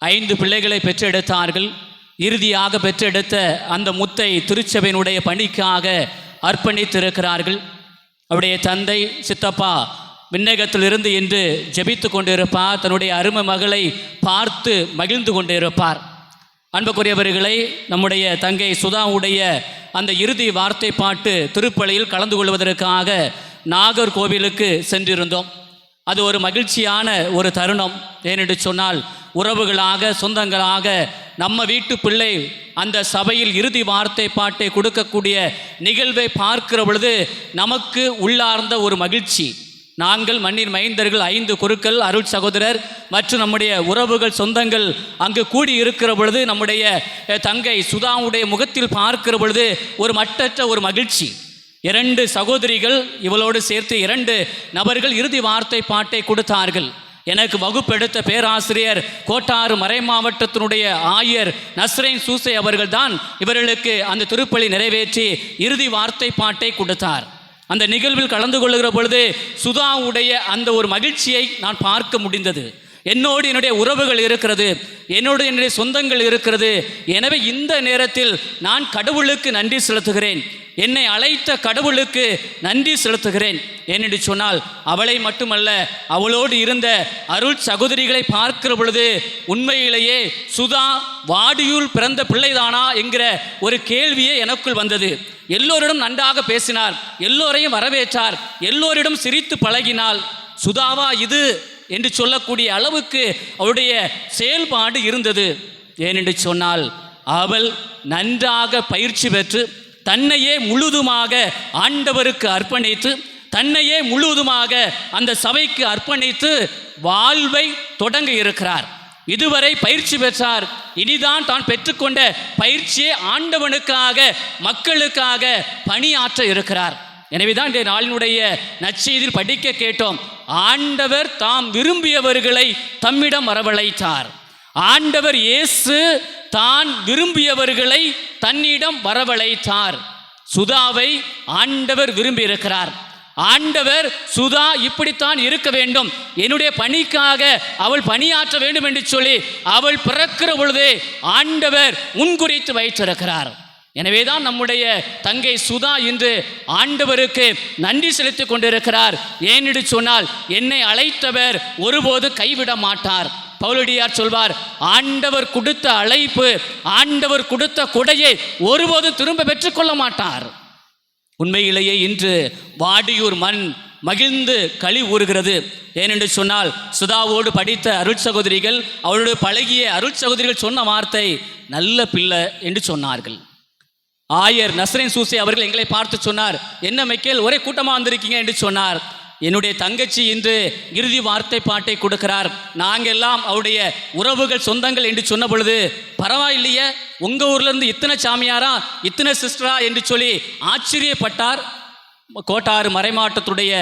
5 பிள்ளைகளை பெற்றெடுத்தார்கள். இறுதியாக பெற்றெடுத்த அந்த முத்தை திருச்சபையினுடைய பணிக்காக அர்ப்பணித்திருக்கிறார்கள். அவருடைய தந்தை சித்தப்பா விண்ணகத்திலிருந்து இன்று ஜெபித்து கொண்டிருப்பார். தன்னுடைய அருமை மகளை பார்த்து மகிழ்ந்து கொண்டிருப்பார். அன்புக்குரியவர்களை, நம்முடைய தங்கை சுதாவுடைய அந்த இறுதி வார்த்தை பாட்டு திருப்பலியில் கலந்து கொள்வதற்காக நாகர்கோவிலுக்கு சென்றிருந்தோம். அது ஒரு மகிழ்ச்சியான ஒரு தருணம். ஏனென்று சொன்னால், உறவுகளாக சொந்தங்களாக நம்ம வீட்டு பிள்ளை அந்த சபையில் இறுதி வார்த்தை பாட்டை கொடுக்கக்கூடிய நிகழ்வை பார்க்கிற பொழுது நமக்கு உள்ளார்ந்த ஒரு மகிழ்ச்சி. நாங்கள் மண்ணின் மைந்தர்கள் 5 குருக்கள், அருள் சகோதரர் மற்றும் நம்முடைய உறவுகள் சொந்தங்கள் அங்கு கூடி இருக்கிற பொழுது நம்முடைய தங்கை சுதாவுடைய முகத்தில் பார்க்கிற பொழுது ஒரு மட்டற்ற ஒரு மகிழ்ச்சி. 2 சகோதரிகள், இவளோடு சேர்த்து 2 நபர்கள் இறுதி வார்த்தை பாட்டை கொடுத்தார்கள். எனக்கு வகுப்பெடுத்த பேராசிரியர் கோட்டாறு மறை மாவட்டத்தினுடைய ஆயர் நஸ்ரேன் சூசை அவர்கள் தான் இவர்களுக்கு அந்த திருப்பலி நிறைவேற்றி இறுதி வார்த்தை பாட்டை கொடுத்தார். அந்த நிகழ்வில் கலந்து கொள்ளுகிற பொழுது சுதாவுடைய அந்த ஒரு மகிழ்ச்சியை நான் பார்க்க முடிந்தது. என்னோடு என்னுடைய உறவுகள் இருக்கிறது, என்னோடு என்னுடைய சொந்தங்கள் இருக்கிறது. எனவே இந்த நேரத்தில் நான் கடவுளுக்கு நன்றி செலுத்துகிறேன். என்னை அழைத்த கடவுளுக்கு நன்றி செலுத்துகிறேன். ஏனென்று சொன்னால், அவளை மட்டுமல்ல, அவளோடு இருந்த அருள் சகோதரிகளை பார்க்கிற பொழுது உண்மையிலேயே சுதா வாடியுள் பிறந்த பிள்ளைதானா என்கிற ஒரு கேள்வியே எனக்குள் வந்தது. எல்லோரிடம் நன்றாக பேசினார், எல்லோரையும் வரவேற்றார், எல்லோரிடம் சிரித்து பழகினாள். சுதாவா இது என்று சொல்லக்கூடிய அளவுக்கு அவளுடைய செயல்பாடு இருந்தது. ஏனென்று சொன்னால், அவள் நன்றாக பயிற்சி பெற்று தன்னையே முழுதுமாக ஆண்டவருக்கு அர்ப்பணித்து, தன்னையே முழுவதுமாக அந்த சபைக்கு அர்ப்பணித்து வாழ்வை தொடங்க இருக்கிறார். இதுவரை பயிற்சி பெற்றார். இனிதான் தான் பெற்றுக்கொண்ட பயிற்சியை ஆண்டவனுக்காக மக்களுக்காக பணியாற்ற இருக்கிறார். எனவேதான் இன்றைய நாளினுடைய நற்செய்தியில் படிக்க கேட்டோம். ஆண்டவர் தாம் விரும்பியவர்களை தம்மிடம் வரவழைத்தார். ஆண்டவர் இயேசு தான் விரும்பியவர்களை தன்னிடம் வரவழைத்தார். சுதாவை ஆண்டவர் விரும்பி இருக்கிறார். ஆண்டவர் சுதா இப்படித்தான் இருக்க வேண்டும், என்னுடைய பணிக்காக அவள் பணியாற்ற வேண்டும் என்று சொல்லி அவள் பிறக்கிற பொழுதே ஆண்டவர் முன்குறித்து வைத்திருக்கிறார். எனவேதான் நம்முடைய தங்கை சுதா இன்று ஆண்டவருக்கு நன்றி செலுத்திக் கொண்டிருக்கிறார். ஏனென்று சொன்னால், என்னை அழைத்தவர் ஒருபோது கைவிட மாட்டார். பவுலடியார் சொல்வார், ஆண்டவர் கொடுத்த அழைப்பு, ஆண்டவர் கொடுத்த கொடையை ஒருபோதும் திரும்ப பெற்றுக்கொள்ள மாட்டார். உண்மையிலேயே இன்று வாடியூர் மண் மகிழ்ந்து களி ஊறுகிறது. ஏனென்று சொன்னால், சுதாவோடு படித்த அருள் சகோதரிகள், அவளோடு பழகிய அருள் சகோதரிகள் சொன்ன வார்த்தை நல்ல பிள்ளை என்று சொன்னார்கள். ஆயர் நஸ்ரேன் சூசை அவர்கள் எங்களை பார்த்து சொன்னார், என்ன மைக்கேல் ஒரே கூட்டமாக வந்திருக்கீங்க என்று சொன்னார். என்னுடைய தங்கச்சி இன்று இறுதி வார்த்தை பாட்டை கொடுக்கிறார். நாங்கள் எல்லாம் அவருடைய உறவுகள் சொந்தங்கள் என்று சொன்ன பொழுது, பரவாயில்லையே உங்கள் ஊர்லேருந்து இத்தனை சாமியாரா, இத்தனை சிஸ்டரா என்று சொல்லி ஆச்சரியப்பட்டார் கோட்டாறு மறைமாவட்டத்துடைய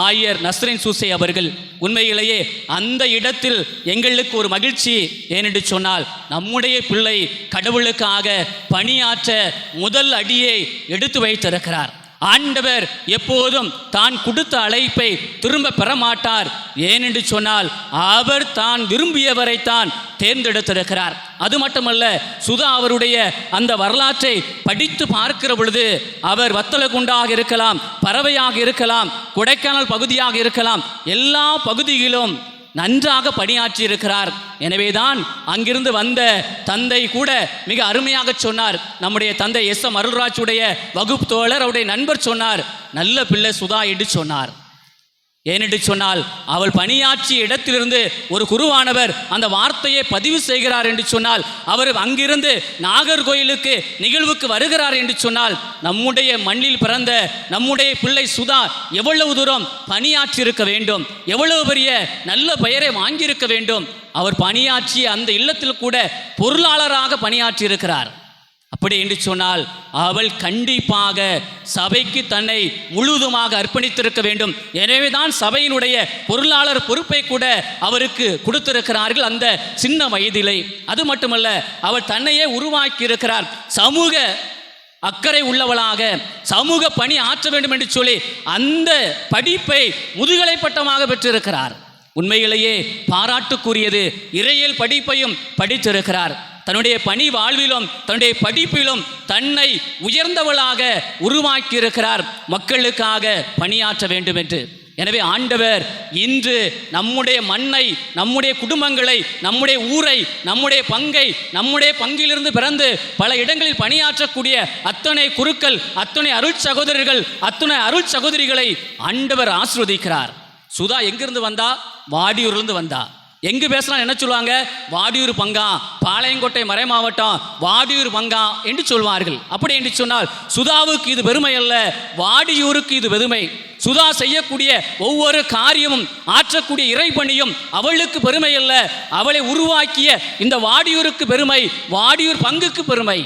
ஆயர் நஸ்ரேன் சூசை அவர்கள். உண்மையிலேயே அந்த இடத்தில் எங்களுக்கு ஒரு மகிழ்ச்சி. ஏனென்று சொன்னால், நம்முடைய பிள்ளை கடவுளுக்காக பணியாற்ற முதல் அடியை எடுத்து வைத்திருக்கிறார். ஆண்டவர் எப்போதும் தான் கொடுத்த அழைப்பை திரும்ப பெற மாட்டார். ஏனென்று சொன்னால், அவர் தான் விரும்பியவரைத்தான் தேர்ந்தெடுத்திருக்கிறார். அது மட்டுமல்ல, சுதா அவருடைய அந்த வரலாற்றை படித்து பார்க்கிற பொழுது, அவர் வத்தலகுண்டாக இருக்கலாம், பறவையாக இருக்கலாம், கொடைக்கானல் பகுதியாக இருக்கலாம், எல்லா பகுதியிலும் நன்றாக பணியாற்றி இருக்கிறார். எனவேதான் அங்கிருந்து வந்த தந்தை கூட மிக அருமையாக சொன்னார். நம்முடைய தந்தை எஸ்.எம். அருள்ராஜுடைய வகுப்பு தோழர், அவருடைய நண்பர் சொன்னார், நல்ல பிள்ளை சுதா என்று சொன்னார். ஏனென்று சொன்னால், அவள் பணியாற்றிய இடத்திலிருந்து ஒரு குருவானவர் அந்த வார்த்தையை பதிவு செய்கிறார் என்று சொன்னால், அவர் அங்கிருந்து நாகர்கோயிலுக்கு நிகழ்வுக்கு வருகிறார் என்று சொன்னால், நம்முடைய மண்ணில் பிறந்த நம்முடைய பிள்ளை சுதா எவ்வளவு தூரம் பணியாற்றி இருக்க வேண்டும், எவ்வளவு பெரிய நல்ல பெயரை வாங்கியிருக்க வேண்டும். அவர் பணியாற்றிய அந்த இல்லத்தில் கூட பொருளாளராக பணியாற்றி இருக்கிறார். அப்படி என்று சொன்னால், அவள் கண்டிப்பாக சபைக்கு தன்னை முழுவதுமாக அர்ப்பணித்திருக்க வேண்டும். எனவேதான் சபையினுடைய பொருளாளர் பொறுப்பை கூட அவருக்கு கொடுத்திருக்கிறார்கள் அந்த சின்ன வயதிலே. அது மட்டுமல்ல, அவள் தன்னையே உருவாக்கி இருக்கிறார். சமூக அக்கறை உள்ளவளாக சமூக பணி ஆற்ற வேண்டும் என்று சொல்லி அந்த படிப்பை முதுகலை பட்டமாக பெற்றிருக்கிறார். உண்மையிலேயே பாராட்டுக்குரியது. இறையியல் படிப்பையும் படித்திருக்கிறார். தன்னுடைய பணி வாழ்விலும் தன்னுடைய படிப்பிலும் தன்னை உயர்ந்தவளாக உருவாக்கி இருக்கிறார், மக்களுக்காக பணியாற்ற வேண்டும் என்று. எனவே ஆண்டவர் இன்று நம்முடைய மண்ணை, நம்முடைய குடும்பங்களை, நம்முடைய ஊரை, நம்முடைய பங்கை, நம்முடைய பங்கிலிருந்து பிறந்து பல இடங்களில் பணியாற்றக்கூடிய அத்தனை குருக்கள், அத்தனை அருள் சகோதரர்கள், அத்தனை அருள் சகோதரிகளை ஆண்டவர் ஆசீர்வதிக்கிறார். சுதா எங்கிருந்து வந்தா? வாடியூர்லேருந்து வந்தா. எங்கு பேசலாம் என்ன சொல்லுவாங்க? வாடியூர் பங்கா, பாளையங்கோட்டை மறை மாவட்டம் வாடியூர் பங்கா என்று சொல்வார்கள். அப்படி என்று சொன்னால் சுதாவுக்கு இது பெருமை அல்ல, வாடியூருக்கு இது பெருமை. சுதா செய்யக்கூடிய ஒவ்வொரு காரியமும், ஆற்றக்கூடிய இறைப்பணியும் அவளுக்கு பெருமை அல்ல, அவளை உருவாக்கிய இந்த வாடியூருக்கு பெருமை, வாடியூர் பங்குக்கு பெருமை.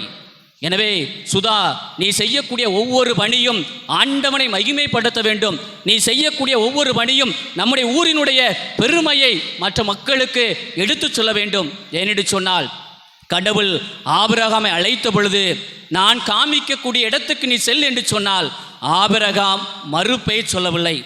எனவே சுதா, நீ செய்யக்கூடிய ஒவ்வொரு பணியும் ஆண்டவனை மகிமைப்படுத்த வேண்டும். நீ செய்யக்கூடிய ஒவ்வொரு பணியும் நம்முடைய ஊரினுடைய பெருமையை மற்ற மக்களுக்கு எடுத்து சொல்ல வேண்டும். ஏனென்று சொன்னால் கடவுள் ஆபிரகாமை அழைத்த பொழுது, நான் காமிக்கக்கூடிய இடத்துக்கு நீ செல் என்று சொன்னால் ஆபிரகாம் மறுப்பை சொல்லவில்லை.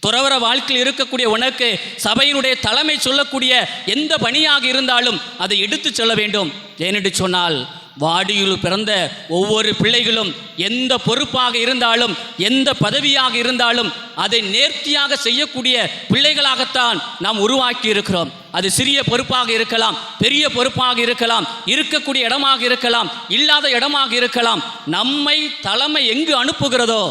துறவற வாழ்க்கையில் இருக்கக்கூடிய உனக்கு சபையினுடைய தலைமை சொல்லக்கூடிய எந்த பணியாக இருந்தாலும் அதை எடுத்து சொல்ல வேண்டும். ஏனென்று சொன்னால் வாடியில் பிறந்த ஒவ்வொரு பிள்ளைகளும் எந்த பொறுப்பாக இருந்தாலும், எந்த பதவியாக இருந்தாலும் அதை நேர்த்தியாக செய்யக்கூடிய பிள்ளைகளாகத்தான் நாம் உருவாக்கி இருக்கிறோம். அது சிறிய பொறுப்பாக இருக்கலாம், பெரிய பொறுப்பாக இருக்கலாம், இருக்கக்கூடிய இடமாக இருக்கலாம், இல்லாத இடமாக இருக்கலாம். நம்மை தலைமை எங்கு அனுப்புகிறதோ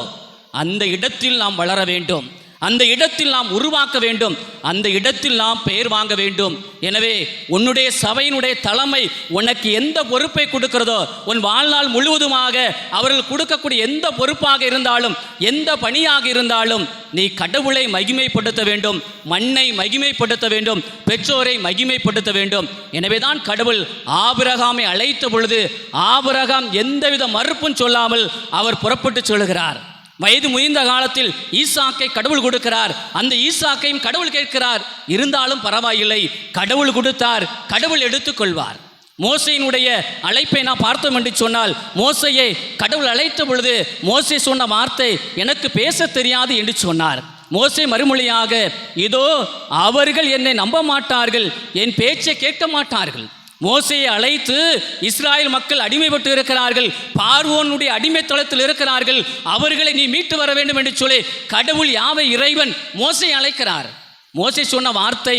அந்த இடத்தில் நாம் வளர வேண்டும், அந்த இடத்தில் நாம் உருவாக்க வேண்டும், அந்த இடத்தில் நாம் பெயர் வாங்க வேண்டும். எனவே உன்னுடைய சபையினுடைய தலைமை உனக்கு எந்த பொறுப்பை கொடுக்கிறதோ, உன் வாழ்நாள் முழுவதுமாக அவர்கள் கொடுக்கக்கூடிய எந்த பொறுப்பாக இருந்தாலும், எந்த பணியாக இருந்தாலும் நீ கடவுளை மகிமைப்படுத்த வேண்டும், மண்ணை மகிமைப்படுத்த வேண்டும், பெற்றோரை மகிமைப்படுத்த வேண்டும். எனவேதான் கடவுள் ஆபிரகாமை அழைத்த பொழுது ஆபிரகாம் எந்தவித மறுப்பும் சொல்லாமல் அவர் புறப்பட்டு சொல்லுகிறார். வயது முதிர்ந்த காலத்தில் ஈசாக்கை கடவுள் கொடுக்கிறார். அந்த ஈசாக்கையும் கடவுள் கேட்கிறார். இருந்தாலும் பரவாயில்லை, கடவுள் கொடுத்தார், கடவுள் எடுத்துக்கொள்வார். மோசையினுடைய அழைப்பை நான் பார்த்தோம் என்று சொன்னால், மோசையை கடவுள் அழைத்த பொழுது மோசை சொன்ன வார்த்தை, எனக்கு பேச தெரியாது என்று சொன்னார். மோசே மறுமொழியாக, இதோ அவர்கள் என்னை நம்ப மாட்டார்கள், என் பேச்சை கேட்க மாட்டார்கள். மோசையை அழைத்து இஸ்ராயல் மக்கள் அடிமைப்பட்டு இருக்கிறார்கள், பார்வோனுடைய அடிமைத்தளத்தில் இருக்கிறார்கள், அவர்களை நீ மீட்டு வர வேண்டும் என்று சொல்லி கடவுள் யாவை இறைவன் மோசையை அழைக்கிறார். மோசே சொன்ன வார்த்தை,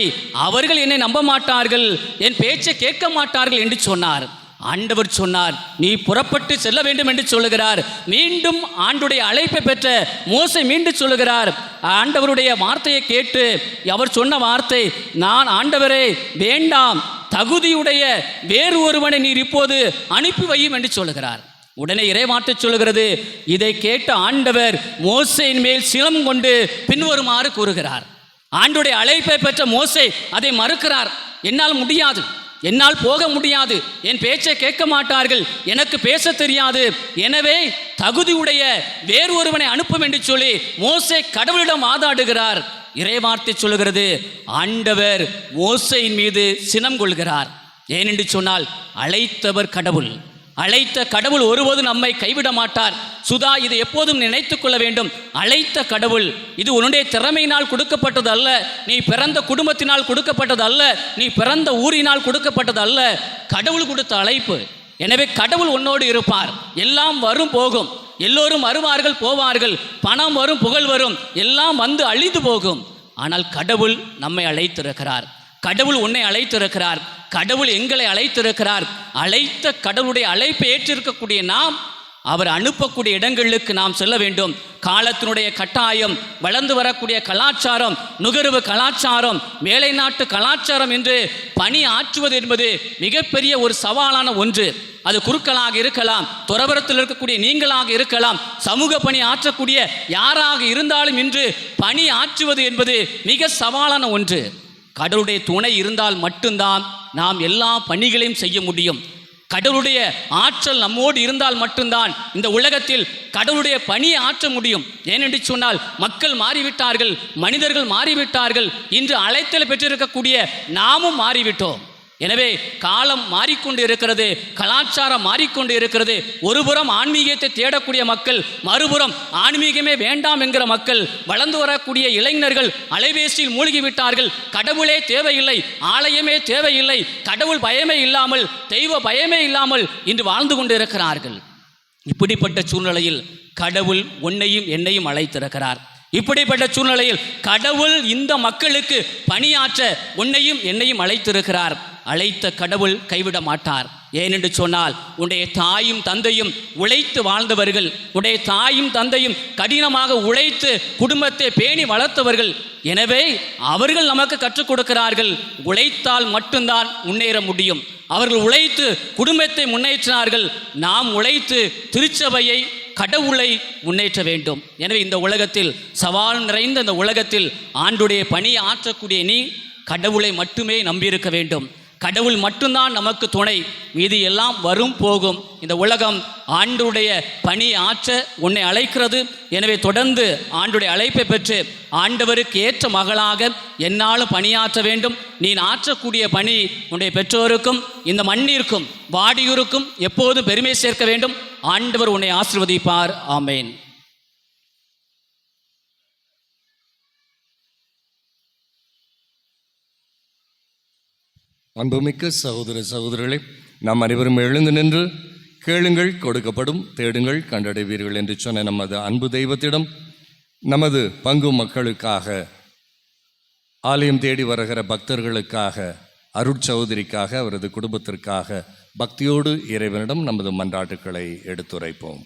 அவர்கள் என்னை நம்ப மாட்டார்கள், என் பேச்சை கேட்க மாட்டார்கள் என்று சொன்னார். ஆண்டவர் சொன்னார், நீ புறப்பட்டு செல்ல வேண்டும் என்று சொல்லுகிறார். மீண்டும் ஆண்டுடைய அழைப்பை பெற்ற மோசே மீண்டும் சொல்லுகிறார். ஆண்டவருடைய வார்த்தையை கேட்டு அவர் சொன்ன வார்த்தை, நான் ஆண்டவரே வேண்டாம், தகுதியுடைய வேறு ஒருவனை நீர் இப்போது அனுப்பி வையும் என்று சொல்லுகிறார். உடனே இறைவார்த்தை சொல்லுகிறது, இதை கேட்ட ஆண்டவர் மோசேயின் மேல் சினம் கொண்டு பின்வருமாறு கூறுகிறார். ஆண்டுடைய அழைப்பை பெற்ற மோசே அதை மறுக்கிறார். என்னால் முடியாது, என்னால் போக முடியாது, என் பேச்சை கேட்க மாட்டார்கள், எனக்கு பேச தெரியாது, எனவே தகுதியுடைய வேறு ஒருவனை அனுப்பும் என்று சொல்லி மோசே கடவுளிடம் வாதாடுகிறார். இறைவார்த்தை சொல்லுகிறது, ஆண்டவர் மோசையின் மீது சினம் கொள்கிறார். ஏனென்று சொன்னால் அழைத்தவர் கடவுள், அழைத்த கடவுள் ஒருபோதும் நம்மை கைவிட மாட்டார். சுதா, இதை எப்போதும் நினைத்துக் கொள்ள வேண்டும். அழைத்த கடவுள், இது உன்னுடைய திறமையினால் கொடுக்கப்பட்டது அல்ல, நீ பிறந்த குடும்பத்தினால் கொடுக்கப்பட்டது அல்ல, நீ பிறந்த ஊரினால் கொடுக்கப்பட்டது அல்ல, கடவுள் கொடுத்த அழைப்பு. எனவே கடவுள் உன்னோடு இருப்பார். எல்லாம் வரும் போகும், எல்லோரும் வருவார்கள் போவார்கள், பணம் வரும் புகழ் வரும், எல்லாம் வந்து அழிந்து போகும். ஆனால் கடவுள் நம்மை அழைத்திருக்கிறார், கடவுள் உன்னை அழைத்திருக்கிறார், கடவுள் எங்களை அழைத்திருக்கிறார். அழைத்த கடவுளுடைய அழைப்பை ஏற்றிருக்கக்கூடிய நாம் அவர் அனுப்பக்கூடிய இடங்களுக்கு நாம் செல்ல வேண்டும். காலத்தினுடைய கட்டாயம், வளர்ந்து வரக்கூடிய கலாச்சாரம், நுகர்வு கலாச்சாரம், மேலை நாட்டு கலாச்சாரம் என்று பணி ஆற்றுவது என்பது மிகப்பெரிய ஒரு சவாலான ஒன்று. அது குருக்களாக இருக்கலாம், துறவரத்தில் இருக்கக்கூடிய நீங்களாக இருக்கலாம், சமூக பணி ஆற்றக்கூடிய யாராக இருந்தாலும் இன்று பணி ஆற்றுவது என்பது மிக சவாலான ஒன்று. கடவுளுடைய துணை இருந்தால் மட்டும்தான் நாம் எல்லா பணிகளையும் செய்ய முடியும். கடவுளுடைய ஆற்றல் நம்மோடு இருந்தால் மட்டும்தான் இந்த உலகத்தில் கடவுளுடைய பணியை ஆற்ற முடியும். ஏனென்று சொன்னால் மக்கள் மாறிவிட்டார்கள், மனிதர்கள் மாறிவிட்டார்கள், இன்று அழைத்தல் பெற்றிருக்கக்கூடிய நாமும் மாறிவிட்டோம். எனவே காலம் மாறிக்கொண்டு இருக்கிறது, கலாச்சாரம் மாறிக்கொண்டு இருக்கிறது. ஒருபுறம் ஆன்மீகத்தை தேடக்கூடிய மக்கள், மறுபுறம் ஆன்மீகமே வேண்டாம் என்கிற மக்கள், வளர்ந்து வரக்கூடிய இளைஞர்கள் அலைபேசியில் மூழ்கிவிட்டார்கள். கடவுளே தேவையில்லை, ஆலயமே தேவையில்லை, கடவுள் பயமே இல்லாமல், தெய்வ பயமே இல்லாமல் இன்று வாழ்ந்து கொண்டு இருக்கிறார்கள். இப்படிப்பட்ட சூழ்நிலையில் கடவுள் உன்னையும் என்னையும் அழைத்திருக்கிறார். இப்படிப்பட்ட சூழ்நிலையில் கடவுள் இந்த மக்களுக்கு பணியாற்ற உன்னையும் என்னையும் அழைத்திருக்கிறார். அழைத்த கடவுள் கைவிட மாட்டார். ஏனென்று சொன்னால் உன்னுடைய தாயும் தந்தையும் உழைத்து வாழ்ந்தவர்கள், உன்னுடைய தாயும் தந்தையும் கடினமாக உழைத்து குடும்பத்தை பேணி வளர்த்தவர்கள். எனவே அவர்கள் நமக்கு கற்றுக் கொடுக்கிறார்கள், உழைத்தால் மட்டும்தான் முன்னேற முடியும். அவர்கள் உழைத்து குடும்பத்தை முன்னேற்றினார்கள். நாம் உழைத்து திருச்சபையை, கடவுளை முன்னேற்ற வேண்டும். எனவே இந்த உலகத்தில், சவால் நிறைந்த இந்த உலகத்தில் ஆண்டுடைய பணியை ஆற்றக்கூடிய நீ கடவுளை மட்டுமே நம்பியிருக்க வேண்டும். கடவுள் மட்டும்தான் நமக்கு துணை, மீதி எல்லாம் வரும் போகும். இந்த உலகம் ஆண்டுடைய பணி ஆற்ற உன்னை அழைக்கிறது. எனவே தொடர்ந்து ஆண்டுடைய அழைப்பை பெற்று ஆண்டவருக்கு ஏற்ற மகளாக என்னாலும் பணியாற்ற வேண்டும். நீ ஆற்றக்கூடிய பணி உன்னுடைய பெற்றோருக்கும் இந்த மண்ணிற்கும் வாடியூருக்கும் எப்போதும் பெருமை சேர்க்க வேண்டும். ஆண்டவர் உன்னை ஆசீர்வதிப்பார். ஆமேன். அன்புமிக்க சகோதர சகோதரிகளே, நாம் அனைவரும் எழுந்து நின்று கேளுங்கள் கொடுக்கப்படும், தேடுங்கள் கண்டடைவீர்கள் என்று சொன்ன நமது அன்பு தெய்வத்திடம் நமது பங்கு மக்களுக்காக, ஆலயம் தேடி வருகிற பக்தர்களுக்காக, அருட்சகோதரிக்காக, அவரது குடும்பத்திற்காக பக்தியோடு இறைவனிடம் நமது மன்றாட்டுக்களை எடுத்துரைப்போம்.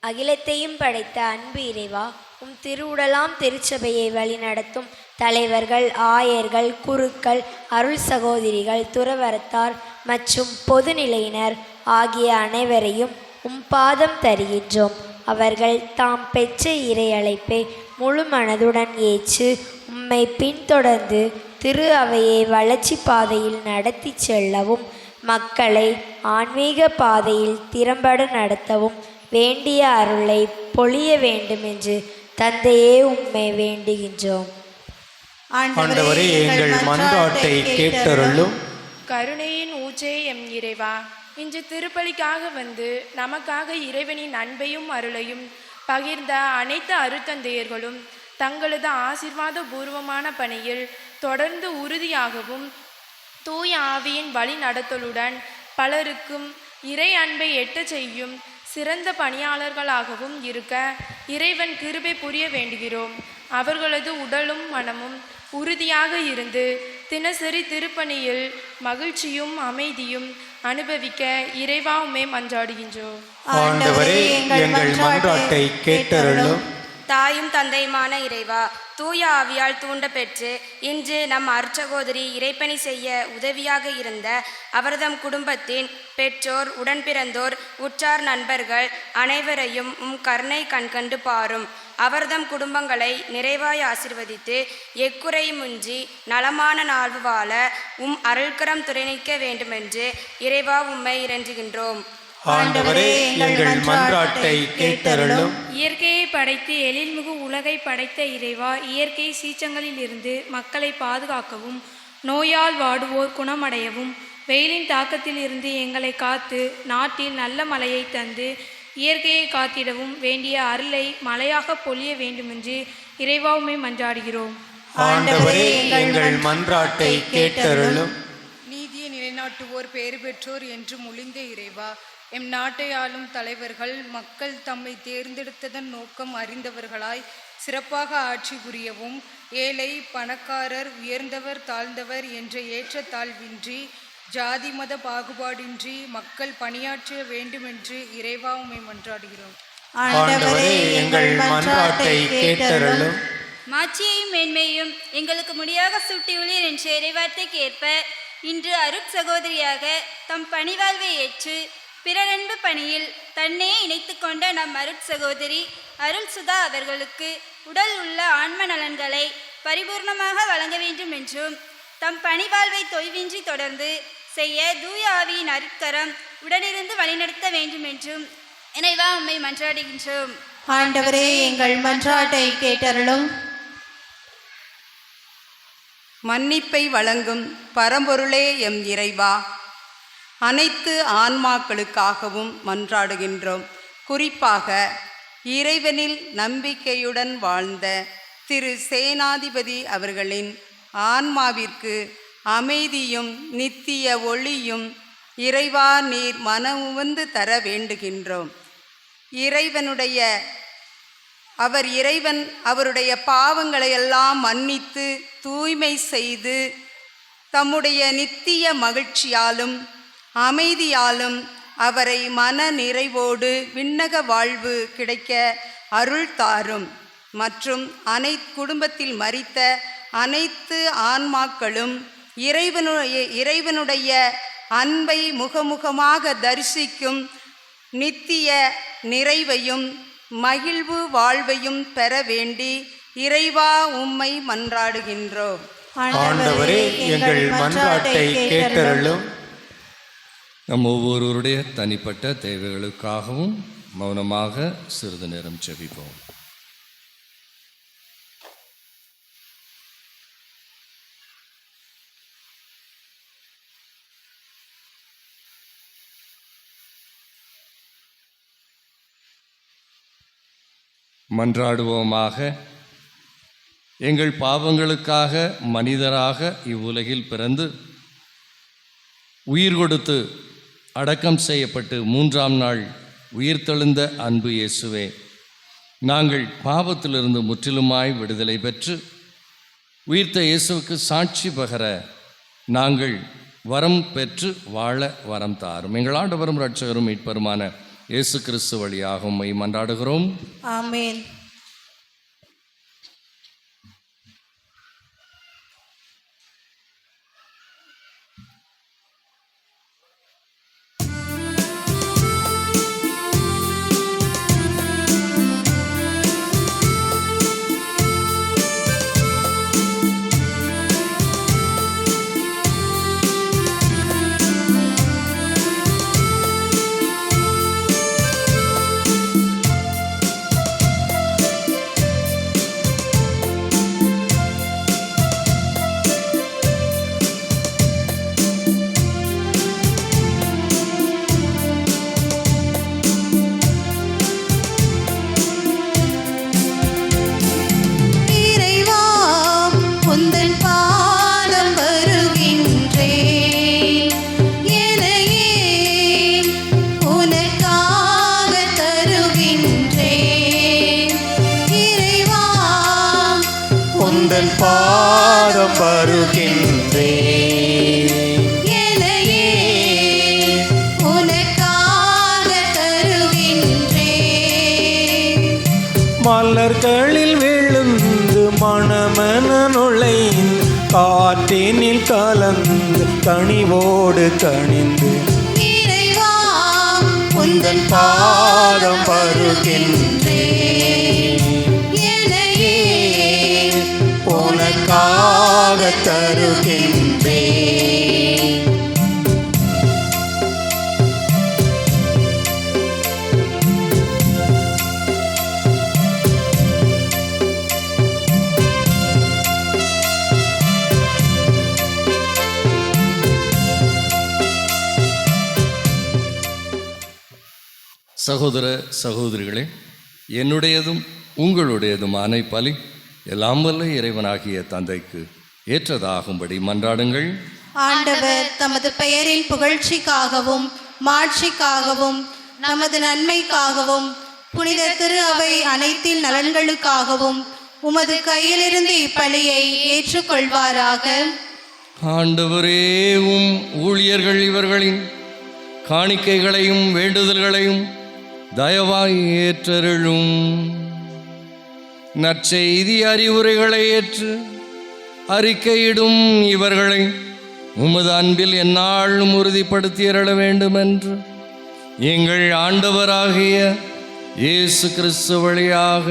அகிலத்தையும் படைத்த அன்பு இறைவா, உம் திருவுடலாம் திருச்சபையை வழிநடத்தும் தலைவர்கள், ஆயர்கள், குருக்கள், அருள் சகோதரிகள், துறவரத்தார் மற்றும் பொதுநிலையினர் ஆகிய அனைவரையும் உம் பாதம் தருகின்றோம். அவர்கள் தாம் பெற்ற இறை அழைப்பை முழு மனதுடன் ஏற்று உம்மை பின்தொடர்ந்து திரு அவையை வளர்ச்சி பாதையில் நடத்தி செல்லவும், மக்களை ஆன்மீக பாதையில் திறம்பட நடத்தவும் வேண்டிய அருளை பொழிய வேண்டும் என்று தந்தையே உம்மை வேண்டுகின்றோம். ஆண்டவரே, எங்கள் மன்றாட்டை கேட்டருளும். கருணையின் ஊற்றே எம் இறைவா, இன்று திருப்பலிக்காக வந்து நமக்காக இறைவனின் அன்பையும் அருளையும் பகிர்ந்த அனைத்து அருட்தந்தையர்களும் தங்களது ஆசீர்வாத பூர்வமான பணியில் தொடர்ந்து உறுதியாகவும் தூய ஆவியின் வழி நடத்தலுடன் பலருக்கும் இறை அன்பை எட்டச் செய்யும் சிறந்த பணியாளர்களாகவும் இருக்க இறைவன் கிருபை புரிய வேண்டுகிறோம். அவர்களது உடலும் மனமும் உறுதியாக இருந்து தினசரி திருப்பணியில் மகிழ்ச்சியும் அமைதியும் அனுபவிக்க இறைவா உம்மை மன்றாடுகின்றோம். ஆண்டவரே, எங்கள் மன்றாட்டை கேட்டருளும். தாயும் தந்தையுமான இறைவா, தூய ஆவியால் தூண்ட பெற்று இன்று நம் அருட்சகோதரி இறைப்பணி செய்ய உதவியாக இருந்த அவர்தம் குடும்பத்தின் பெற்றோர், உடன்பிறந்தோர், உற்றார், நண்பர்கள் அனைவரையும் உம் கருணை கண்கண்டு பாரும். அவர்தம் குடும்பங்களை நிறைவாய் ஆசிர்வதித்து எக்குறையுமின்றி நலமான நாள்வு வாழ உம் அருள்கரம் துணைநிற்க வேண்டுமென்று இறைவா உம்மை இறைஞ்சுகின்றோம். ஆண்டவரே, எங்கள் மன்றாட்டை கேட்டருளும். இயற்கையை படைத்து எழில்மிகு உலகை படைத்த இறைவா, இயற்கை சீற்றங்களில் இருந்து மக்களை பாதுகாக்கவும், நோயால் வாடுவோர் குணமடையவும், வெயிலின் தாக்கத்தில் இருந்து எங்களை காத்து நாட்டில் நல்ல மழையை தந்து இயற்கையை காத்திடவும் வேண்டிய அருளை மழையாக பொழிய வேண்டுமென்று இறைவா உம்மை மன்றாடுகிறோம். ஆண்டவரே, எங்கள் மன்றாட்டை கேட்டருளும். நீதியை நிலைநாட்டுவோர் பேறு பெற்றோர் என்று மொழிந்த இறைவா, எம் நாட்டை ஆளும் தலைவர்கள் மக்கள் தம்மை தேர்ந்தெடுத்ததன் நோக்கம் அறிந்தவர்களாய் சிறப்பாக ஆட்சி புரியவும், ஏழை பணக்காரர், உயர்ந்தவர் தாழ்ந்தவர் என்ற ஏற்றத்தாழ்வின்றி, ஜாதி மத பாகுபாடின்றி மக்கள் பணியாற்ற வேண்டுமென்று இறைவா உம்மை மன்றாடுகிறோம். ஆண்டவரே, எங்கள் மன்றாட்டை கேட்டருளும். மாட்சியையும் மேன்மையும் எங்களுக்கு முடியாக சூட்டியுள்ளீர் என்ற இறைவார்த்தைக்கு ஏற்ப இன்று அருட்சகோதரியாக தம் பணிவாழ்வை ஏற்று பிறரன்பு பணியில் தன்னையே இணைத்து கொண்ட நம் அருட்சகோதரி அருள் சுதா அவர்களுக்கு உடல் உள்ள ஆன்ம நலன்களை பரிபூர்ணமாக வழங்க வேண்டும் என்றும் தம் பணிவாழ்வை தொய்வின்றி தொடர்ந்து செய்ய தூய ஆவியின் அருட்கரம் உடனிருந்து வழிநடத்த வேண்டும் என்றும் இறைவா உம்மை மன்றாடுகின்றோம். ஆண்டவரே, எங்கள் மன்றாட்டை கேட்டருளும். மன்னிப்பை வழங்கும் பரம்பொருளே எம் இறைவா, அனைத்து ஆன்மாக்களுக்காகவும் மன்றாடுகின்றோம். குறிப்பாக இறைவனில் நம்பிக்கையுடன் வாழ்ந்த திரு சேனாதிபதி அவர்களின் ஆன்மாவிற்கு அமைதியும் நித்திய ஒளியும் இறைவா நீர் மனமுவந்து தர வேண்டுகின்றோம். இறைவன் அவருடைய பாவங்களையெல்லாம் மன்னித்து தூய்மை செய்து தம்முடைய நித்திய மகிழ்ச்சியாலும் அமைதியாலும் அவரை மன நிறைவோடு விண்ணக வாழ்வு கிடைக்க அருள் தாரும். மற்றும் குடும்பத்தில் மரித்த அனைத்து ஆன்மாக்களும் இறைவனுடைய அன்பை முகமுகமாக தரிசிக்கும் நித்திய நிறைவையும் மகிழ்வு வாழ்வையும் பெற வேண்டி இறைவா உம்மை மன்றாடுகின்றோம். ஆண்டவரே, எங்கள் மன்றாட்டை கேட்டருளும். நம் ஒவ்வொருவருடைய தனிப்பட்ட தேவைகளுக்காகவும் மௌனமாக சிறிது நேரம் செபிப்போம். மன்றாடுவோமாக. எங்கள் பாவங்களுக்காக மனிதராக இவ்வுலகில் பிறந்து உயிர் கொடுத்து அடக்கம் செய்யப்பட்டு 3ஆம் நாள் உயிர்த்தெழுந்த அன்பு இயேசுவே, நாங்கள் பாவத்திலிருந்து முற்றிலுமாய் விடுதலை பெற்று உயிர்த்த இயேசுவுக்கு சாட்சி பகர நாங்கள் வரம் பெற்று வாழ வரம் தாரும். எங்கள் ஆண்டவரும் இரட்சகரும் மீட்பருமான இயேசு கிறிஸ்து வழியாக உம்மை மன்றாடுகிறோம். ஆமென். பாதம் வருகின்றேன், மலர்களில் விழுந்து மணமன நுழைந்து காற்றினில் கலந்து கனிவோடு கனிந்து உந்தன் பாதம் வருகின்றேன், உனக்காக தருகின்றேன். சகோதர சகோதரிகளே, என்னுடையதும் உங்களுடையதுமான பலி எல்லாம் வல்ல இறைவனாகிய தந்தைக்கு ஏற்றதாகும்படி மன்றாடுங்கள். ஆண்டவர் தமது பெயரின் புகழ்ச்சிக்காகவும் மாட்சிக்காகவும் நமது நன்மைக்காகவும் புனித திரு அவை அனைத்தின் நலன்களுக்காகவும் உமது கையிலிருந்து இப்பலியை ஏற்றுக்கொள்வாராக. ஆண்டவரே, உம் ஊழியர்கள் இவர்களின் காணிக்கைகளையும் வேண்டுதல்களையும் தயவாய் ஏற்றருளும். நற்செய்தி அறிவுரைகளை ஏற்று அறிக்கையிடும் இவர்களை உமது அன்பில் எந்நாளும் உறுதிப்படுத்தியருள வேண்டும் என்று எங்கள் ஆண்டவராகிய இயேசு கிறிஸ்து வழியாக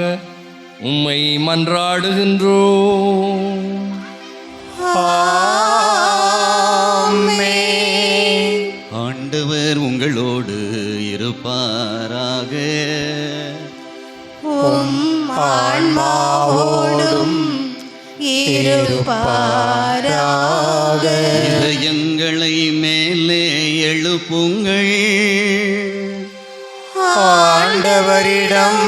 உம்மை மன்றாடுகின்றோம். ஆண்டவர் உங்களோடு இருப்பாராக. ஆன்மாவோடும் இருப்பாராக. இதயங்களை மேலே எழுப்புங்கள். ஆண்டவரிடம்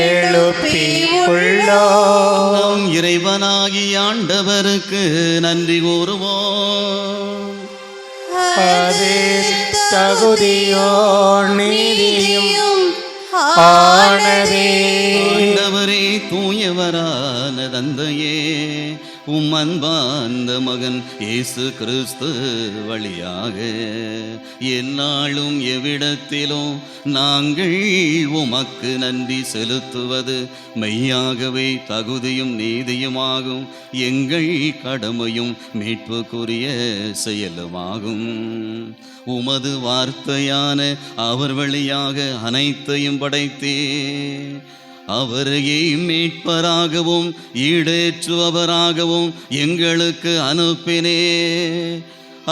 எழுப்பியுள்ளோம். நம் இறைவனாகி ஆண்டவருக்கு நன்றி கூறுவோம். அது தகுதியோ நீதியும் ஆனதே. ஆண்டவரே, தூயவரான தந்தையே, உம் அன்பார்ந்த மகன் இயேசு கிறிஸ்து வழியாக எந்நாளும் எவ்விடத்திலும் நாங்கள் உமக்கு நன்றி செலுத்துவது மெய்யாகவே தகுதியும் நீதியுமாகும். எங்கள் கடமையும் மீட்புக்குரிய செயலுமாகும். உமது வார்த்தையான அவர் வழியாக அனைத்தையும் படைத்தே அவரையே மீட்பராகவும் ஈடேற்றுபவராகவும் எங்களுக்கு அனுப்பினே.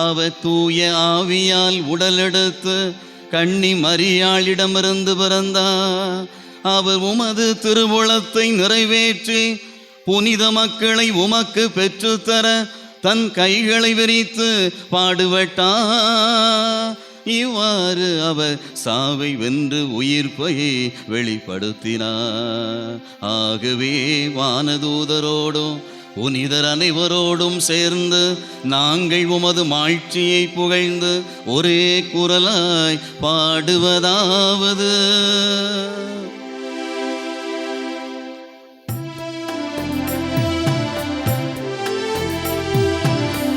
அவர் தூய ஆவியால் உடலெடுத்து கன்னி மரியாளிடமிருந்து பிறந்தார். அவர் உமது திருவுளத்தை நிறைவேற்றி புனித மக்களை உமக்கு பெற்றுத்தர தன் கைகளை விரித்து பாடுபட்டார். இவ்வாறு அவர் சாவை வென்று உயிர்ப்பை வெளிப்படுத்தினார். ஆகவே வானதூதரோடும் புனிதர் அனைவரோடும் சேர்ந்து நாங்கள் உமது மாட்சியை புகழ்ந்து ஒரே குரலாய் பாடுவதாவது: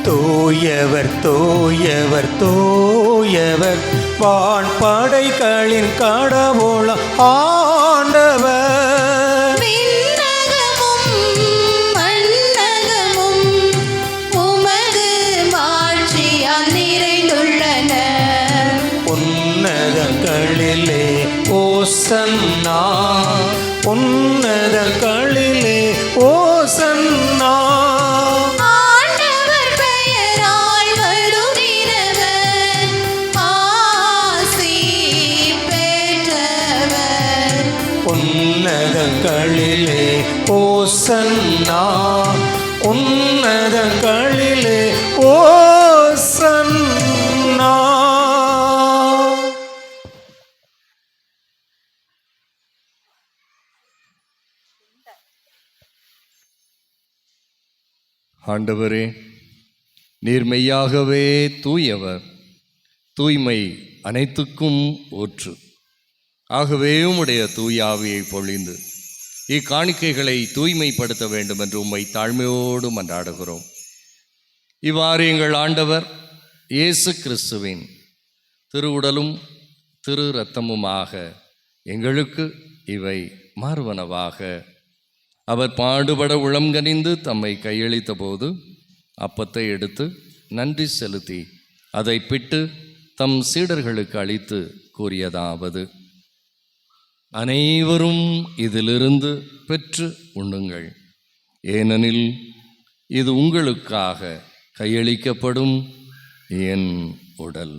தூயவர் தூயவர் தூயவர் வான்படைகளின் கடவுள் ஆண்டவர். விண்ணகமும் மண்ணகமும் உமது மாட்சியால் நிறைந்துள்ளன. உன்னதங்களிலே ஓசன்னா, உன்னதங்களிலே ஓசன்னா. உன்னதங்களிலே ஓசன்னா, உன்னதங்களிலே ஓசன்னா. ஆண்டவரே, நீர் மெய்யாகவே தூயவர், தூய்மை அனைத்துக்கும் ஊற்று. ஆகவே உம்முடைய தூய ஆவியை பொழிந்து இக்காணிக்கைகளை தூய்மைப்படுத்த வேண்டும் என்று உம்மை தாழ்மையோடு மன்றாடுகிறோம். இவ்வாறு எங்கள் ஆண்டவர் இயேசு கிறிஸ்துவின் திருவுடலும் திரு இரத்தமுமாக எங்களுக்கு இவை மாறுவனவாக. அவர் பாடுபட உளம்கனிந்து தம்மை கையளித்த போது அப்பத்தை எடுத்து நன்றி செலுத்தி அதை பிட்டு தம் சீடர்களுக்கு அளித்து கூறியதாவது: அனைவரும் இதிலிருந்து பெற்று உண்ணுங்கள், ஏனெனில் இது உங்களுக்காக கையளிக்கப்படும் என் உடல்.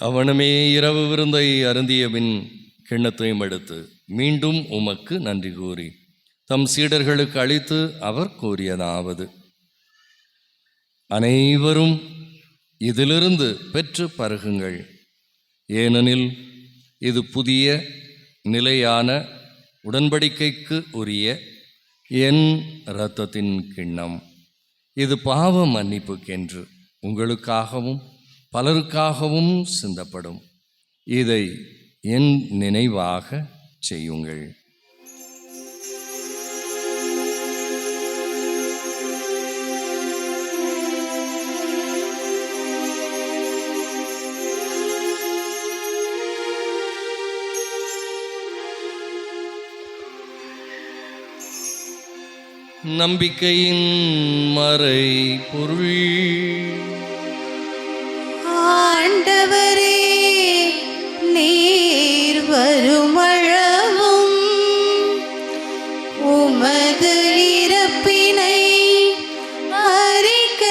அவனுமே இரவு விருந்தை அருந்திய பின் கிண்ணத்தையும் எடுத்து மீண்டும் உமக்கு நன்றி கூறி தம் சீடர்களுக்கு அளித்து அவர் கூறியதாவது: அனைவரும் இதிலிருந்து பெற்று பருகுங்கள், ஏனெனில் இது புதிய நிலையான உடன்படிக்கைக்கு உரிய என் இரத்தத்தின் கிண்ணம். இது பாவ மன்னிப்புக்கென்று உங்களுக்காகவும் பலருக்காகவும் சிந்தப்படும். இதை என் நினைவாக செய்யுங்கள். நம்பிக்கையின் மறை பொருள். ஆண்டவரே, நீர் வருமளவும் உமது இறப்பினை அறிக்கையிடுகின்றோம்,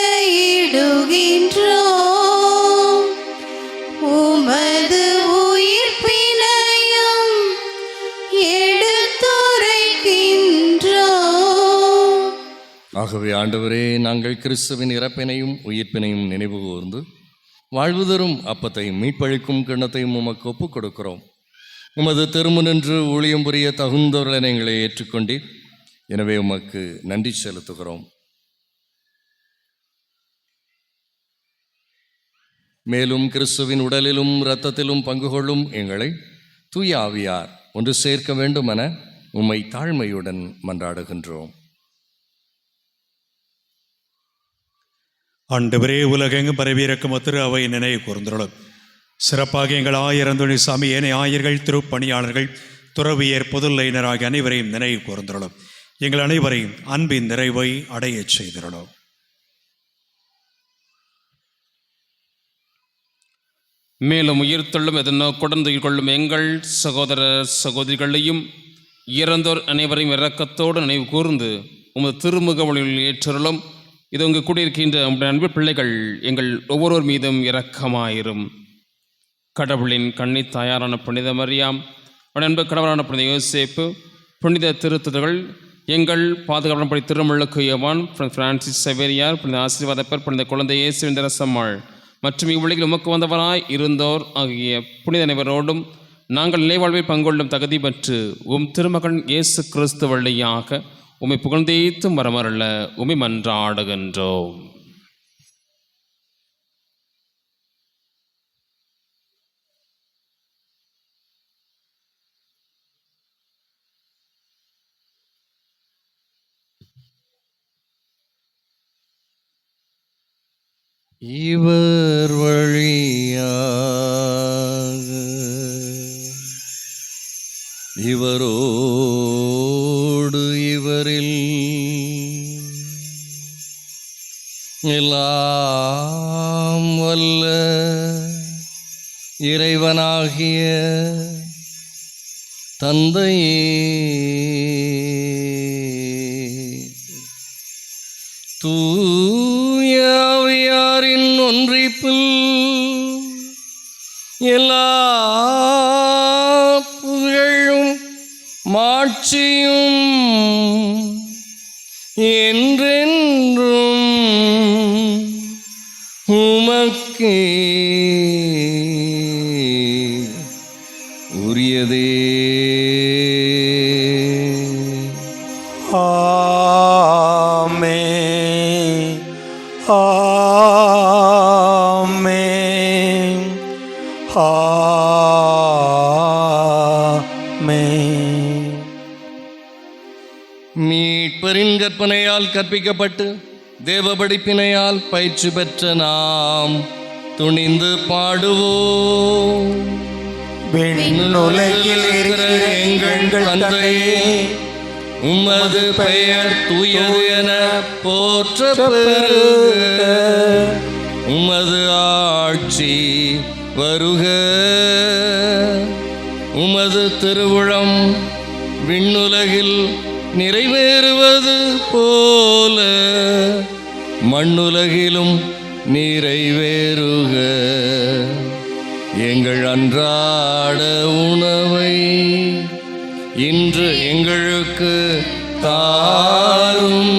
உமது உயிர்ப்பினையும் எடுத்துரைக்கின்றோம். ஆகவே ஆண்டவரே, நாங்கள் கிறிஸ்துவின் இறப்பினையும் உயிர்ப்பினையும் நினைவு கூர்ந்து வாழ்வு தரும் அப்பத்தையும் மீட்பளிக்கும் கிண்ணத்தையும் உமக்கு ஒப்புக் கொடுக்கிறோம். உமது திருமுனின்று ஊழியம் புரிய தகுந்தவர்களை எங்களை ஏற்றுக்கொண்டீர். எனவே உமக்கு நன்றி செலுத்துகிறோம். மேலும் கிறிஸ்துவின் உடலிலும் இரத்தத்திலும் பங்கு கொள்ளும் எங்களை தூய ஆவியார் ஒன்று சேர்க்க வேண்டுமென உம்மை தாழ்மையுடன் மன்றாடுகின்றோம். ஆண்டவரே, உலகெங்கும் பரவியிருக்கும் திரு அவை நினைவு கூர்ந்துள்ளோம். சிறப்பாக எங்கள் ஆயர் சாமி, ஏனைய ஆயர்கள், திருப்பணியாளர்கள், துறவியர், பொதுலையினர் ஆகிய அனைவரையும் நினைவு கூர்ந்துள்ளோம். எங்கள் அனைவரையும் அன்பின் நிறைவை அடைய செய்துள்ளோம். மேலும் உயிர்த்தெழும் எதனோக்குடன் துயில் கொள்ளும் எங்கள் சகோதர சகோதரிகளையும் இறந்தோர் அனைவரையும் இரக்கத்தோடு நினைவு கூர்ந்து உமது திருமுக வழியில் ஏற்றருளும். இது உங்கள் கூடியிருக்கின்ற உங்களுடைய அன்பு பிள்ளைகள் எங்கள் ஒவ்வொருவர் மீதும் இரக்கமாயிரும். கடவுளின் கண்ணி தாயாரான புனித மரியாம், அன்பு கடவுளான புனித யோசேப்பு, புனித திருத்துதர்கள், எங்கள் பாதுகாப்புப்படி திருமுழுக்கு யோவான், பிரான்சிஸ் செவேரியார், புனித ஆசீர்வாதப்பர், புனித குழந்தை இயேசுவின் ரசம்மாள் மற்றும் இவ்வுலகில் உமக்கு வந்தவராய் இருந்தோர் ஆகிய புனித அனைவரோடும் நாங்கள் நிலைவாழ்வில் பங்கொள்ளும் தகுதி பெற்று உம் திருமகன் இயேசு கிறிஸ்து வழியாக உம்மை புகழ்ந்தேத்தும் வரமரல்ல உம்மை மன்றாடுகின்றோம். இவர் வழியாக இவரோடு இவரில் எல்லாம் வல்ல இறைவனாகிய தந்தையே, தூய ஆவியாரின் ஒன்றிப்பில் எல்லா புகழும் மாட்சியும் என்றென்றும் உமக்கே உரியதே. ஆமென், ஆமென், ஆமென். மீட்பரின் கற்பனையால் கற்பிக்கப்பட்டு தேவ படிப்பினையால் பயிற்சி பெற்ற நாம் துணிந்து பாடுவோம். விண்ணுலகில் இருக்கிற எங்கள் தந்தையே, உமது பெயர் தூயது என போற்ற பெறுக. உமது ஆட்சி வருக. உமது திருவுளம் விண்ணுலகில் நிறைவேறுவது போல மண்ணுலகிலும் நிறைவேறுக. எங்கள் அன்றாட உணவை இன்று எங்களுக்கு தாரும்.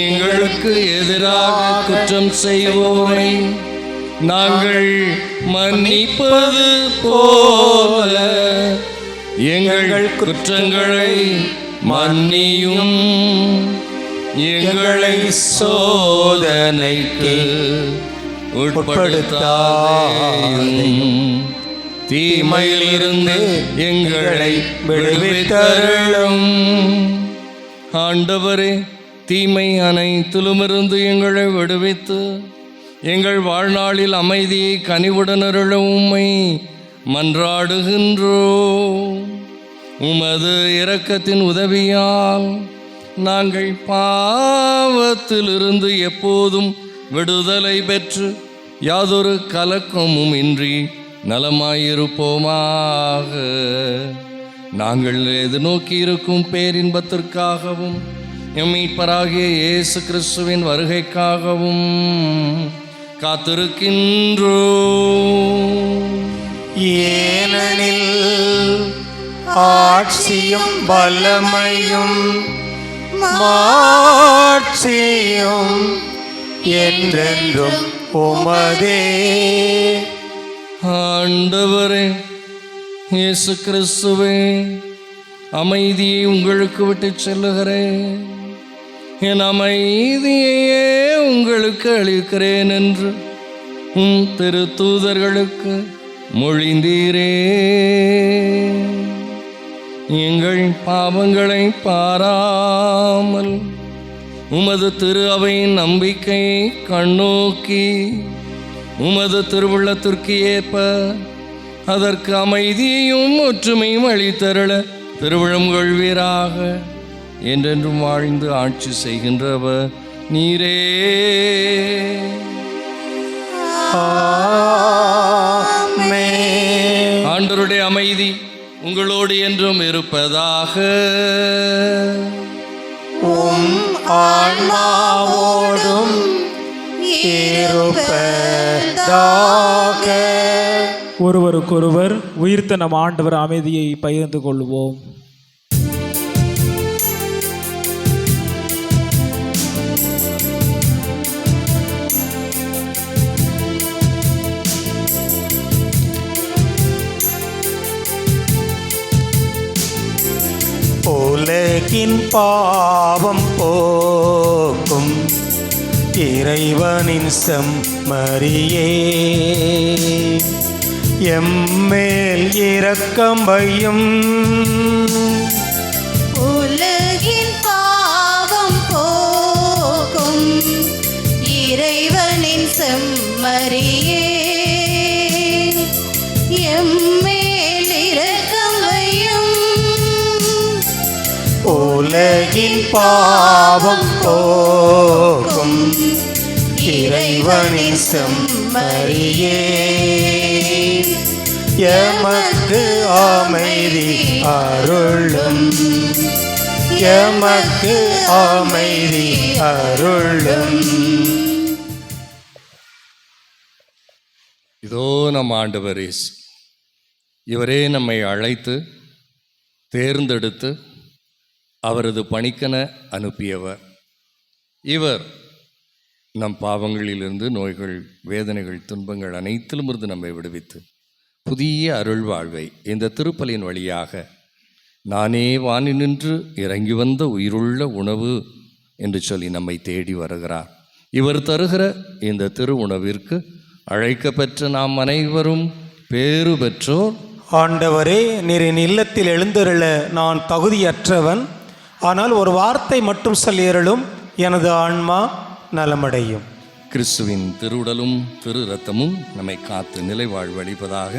எங்களுக்கு எதிராக குற்றம் செய்வோரை நாங்கள் மன்னிப்பது போல எங்கள் குற்றங்களை மன்னியும். எங்களை சோதனைக்கு உட்படுத்தாதேயும், தீமையிலிருந்து எங்களை விடுவித்தருளும். ஆண்டவரே, தீமை அனைத்திலுமிருந்து எங்களை விடுவித்து எங்கள் வாழ்நாளில் அமைதியை கனிவுடன் அருள உம்மை மன்றாடுகின்றோம். உமது இரக்கத்தின் உதவியால் நாங்கள் பாவத்திலிருந்து எப்போதும் விடுதலை பெற்று யாதொரு கலக்கமும் இன்றி நலமாயிருப்போமாக. நாங்கள் எதிர்நோக்கி இருக்கும் பேரின்பத்திற்காகவும் எம் மீட்பராகிய இயேசு கிறிஸ்துவின் வருகைக்காகவும் காத்திருக்கின்றோம். ஏனெனில் ஆட்சியும் வல்லமையும் மாட்சியும் என்றென்றும் உமதே. ஆண்டவரே இயேசு கிறிஸ்துவே, அமைதியை உங்களுக்கு விட்டு செல்லுகிறேன், என் அமைதியையே உங்களுக்கு அளிக்கிறேன் என்று உம் திருத்தூதர்களுக்கு மொழிந்தீரே. எங்கள் பாவங்களை பாராமல் உமது திரு அவையின் நம்பிக்கையை கண்ணோக்கி உமது திருவுள்ளத்திற்கு ஏற்ப அதற்கு அமைதியையும் ஒற்றுமையும் அளித்தருள திருவிழம் கொள்வீராக. என்றென்றும் வாழ்ந்து ஆட்சி செய்கின்றவர் நீரே. ஆண்டவருடைய அமைதி உங்களோடு என்றும் இருப்பதாக. ஆன்மாவோடும் இருப்பதாக. ஒருவருக்கொருவர் உயிர்த்த நம் ஆண்டவர் அமைதியை பகிர்ந்து கொள்வோம். உலகின் பாவம் போக்கும் இறைவனின் செம்மறியே, எம்மேல் இரக்கம் வையும். உலகின் பாவம் போக்கும் இறைவனின் செம்மறியே, எம்மேல் இரக்கம் வையும். உலகின் பாவம் போக்கும் இறைவனின் செம்மறியே, எமக்கு அமைதி அருளும், எமக்கு அமைதி அருளும். இதோ நம் ஆண்டவர் இயேசு, இவரே நம்மை அழைத்து தேர்ந்தெடுத்து அவரது பணிக்கென அனுப்பியவர். இவர் நம் பாவங்களிலிருந்து, நோய்கள், வேதனைகள், துன்பங்கள் அனைத்திலும் இருந்து நம்மை விடுவித்து புதிய அருள் வாழ்வை இந்த திருப்பலியின் வழியாக நானே வானி நின்று இறங்கி வந்த உயிருள்ள உணவு என்று சொல்லி நம்மை தேடி வருகிறார். இவர் தருகிற இந்த திரு உணவிற்கு அழைக்கப்பெற்ற நாம் அனைவரும் பேறு பெற்றோர். ஆண்டவரே, நீர் என் இல்லத்தில் எழுந்தருள நான் தகுதியற்றவன், ஆனால் ஒரு வார்த்தை மட்டும் சொல்லியருளும், எனது ஆன்மா நலமடையும். கிறிஸ்துவின் திருவுடலும் திரு இரத்தமும் நம்மை காத்து நிலை வாழ்வளிப்பதாக.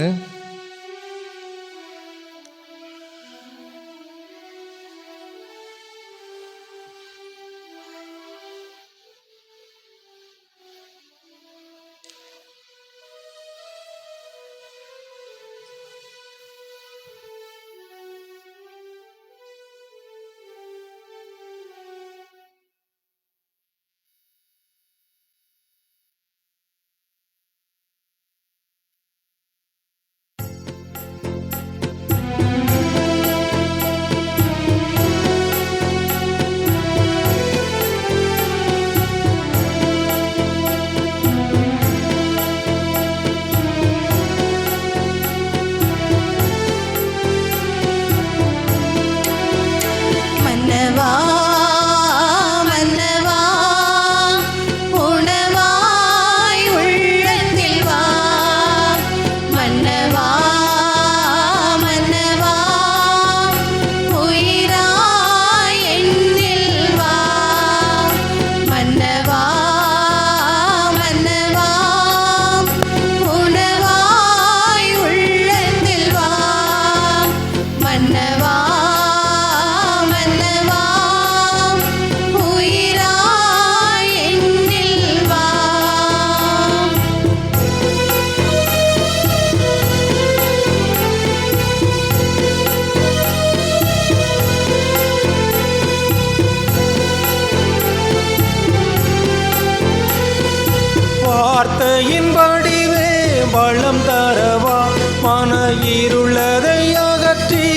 வார்த்தையின் வடிவே வளம் தரவா, மன இருளதை அகற்றி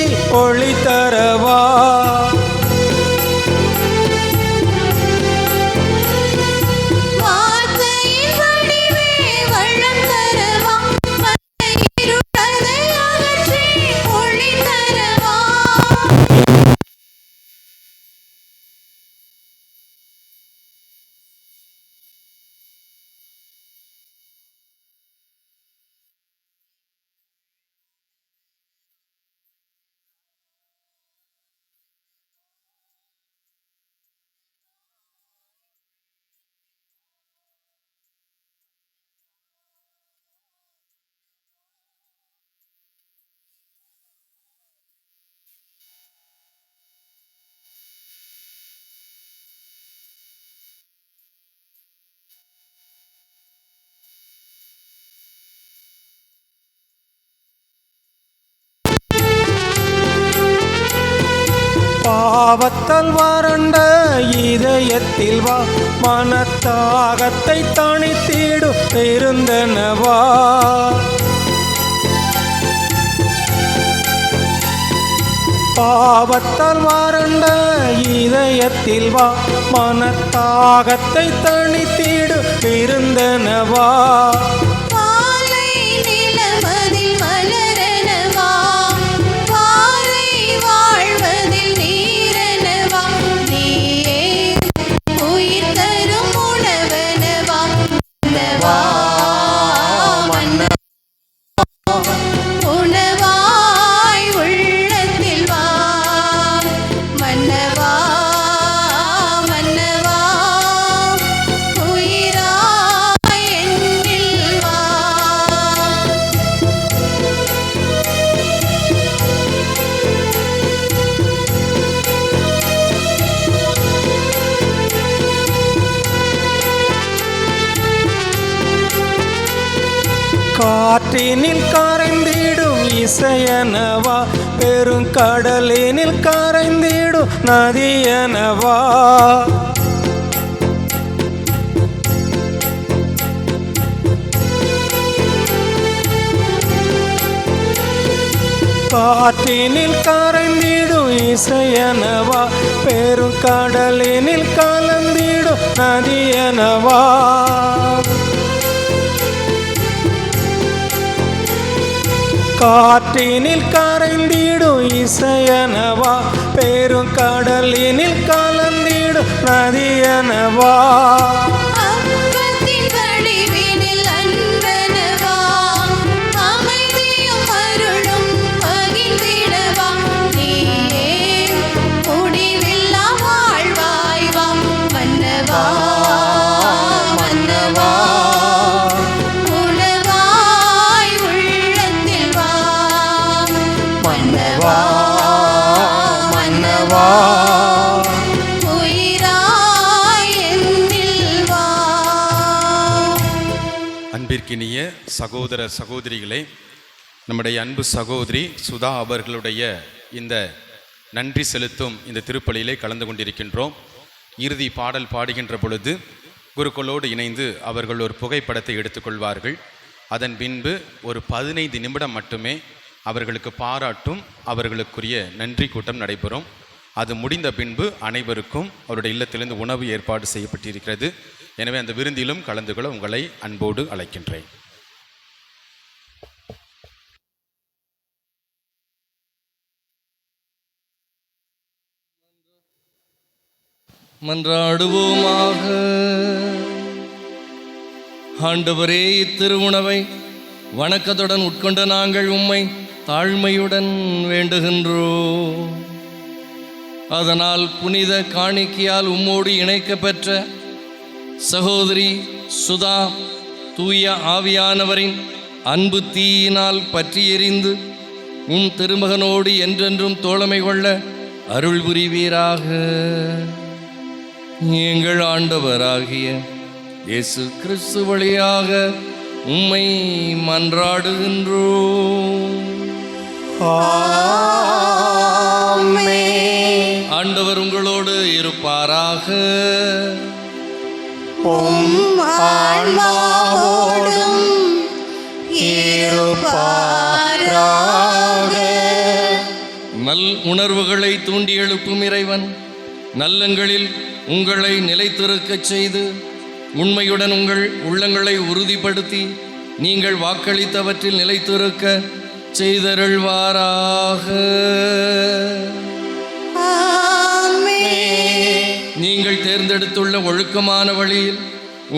ஒளி தரவா. பாவத்தால் வறண்ட இதயத்தில் வா, மனத்தாகத்தை தணித்திடும் இருந்தனவா. பாவத்தால் வறண்ட இதயத்தில் வா, மனத்தாகத்தை தணித்திடும் இருந்தனவா. காற்றினில் கரைந்திடும் இசையனவா, பெருங்கடலினில் கரைந்திடும் நதியனவா. காற்றினில் கரைந்திடும் இசையனவா, பெருங்கடலினில் கலந்திடும் நதியனவா. காற்றினில் கரைந்திடும் இசையனவா, பெருங்கடலினில் கலந்திடும் நதியனவா. அன்பிற்கினிய சகோதர சகோதரிகளே, நம்முடைய அன்பு சகோதரி சுதா அவர்களுடைய இந்த நன்றி செலுத்தும் இந்த திருப்பலியிலே கலந்து கொண்டிருக்கின்றோம். இறுதி பாடல் பாடுகின்ற பொழுது குருக்களோடு இணைந்து அவர்கள் ஒரு புகைப்படத்தை எடுத்துக்கொள்வார்கள். அதன் பின்பு ஒரு 15 நிமிடம் மட்டுமே அவர்களுக்கு பாராட்டும் அவர்களுக்குரிய நன்றி கூட்டம் நடைபெறும். அது முடிந்த பின்பு அனைவருக்கும் அவருடைய இல்லத்திலிருந்து உணவு ஏற்பாடு செய்யப்பட்டிருக்கிறது. எனவே அந்த விருந்திலும் கலந்து கொள்ள உங்களை அன்போடு அழைக்கின்றேன். மன்றாடுவோமாக. ஆண்டவரே, இத்திருவுணவை வணக்கத்துடன் உட்கொண்ட நாங்கள் உம்மை தாழ்மையுடன் வேண்டுகின்றோம். அதனால் புனித காணிக்கையால் உம்மோடு இணைக்க பெற்ற சகோதரி சுதா தூய ஆவியானவரின் அன்பு தீயினால் பற்றி எறிந்து உம் திருமகனோடு என்றென்றும் தோழமை கொள்ள அருள் புரிவீராக. எங்கள் ஆண்டவராகிய இயேசு கிறிஸ்து வழியாக உம்மை மன்றாடுகின்றோம். ஆண்டவர் உங்களோடு இருப்பாராக. ஆன்மாவோடும் நல் உணர்வுகளை தூண்டி எழுப்பும் இறைவன் நல்லங்களில் உங்களை நிலைத்திருக்கச் செய்து உண்மையுடன் உங்கள் உள்ளங்களை உறுதிப்படுத்தி நீங்கள் வாக்களித்தவற்றில் நிலைத்திருக்க செய்தருள்வாராக. நீங்கள் தேர்ந்தெடுத்துள்ள ஒழுக்கமான வழியில்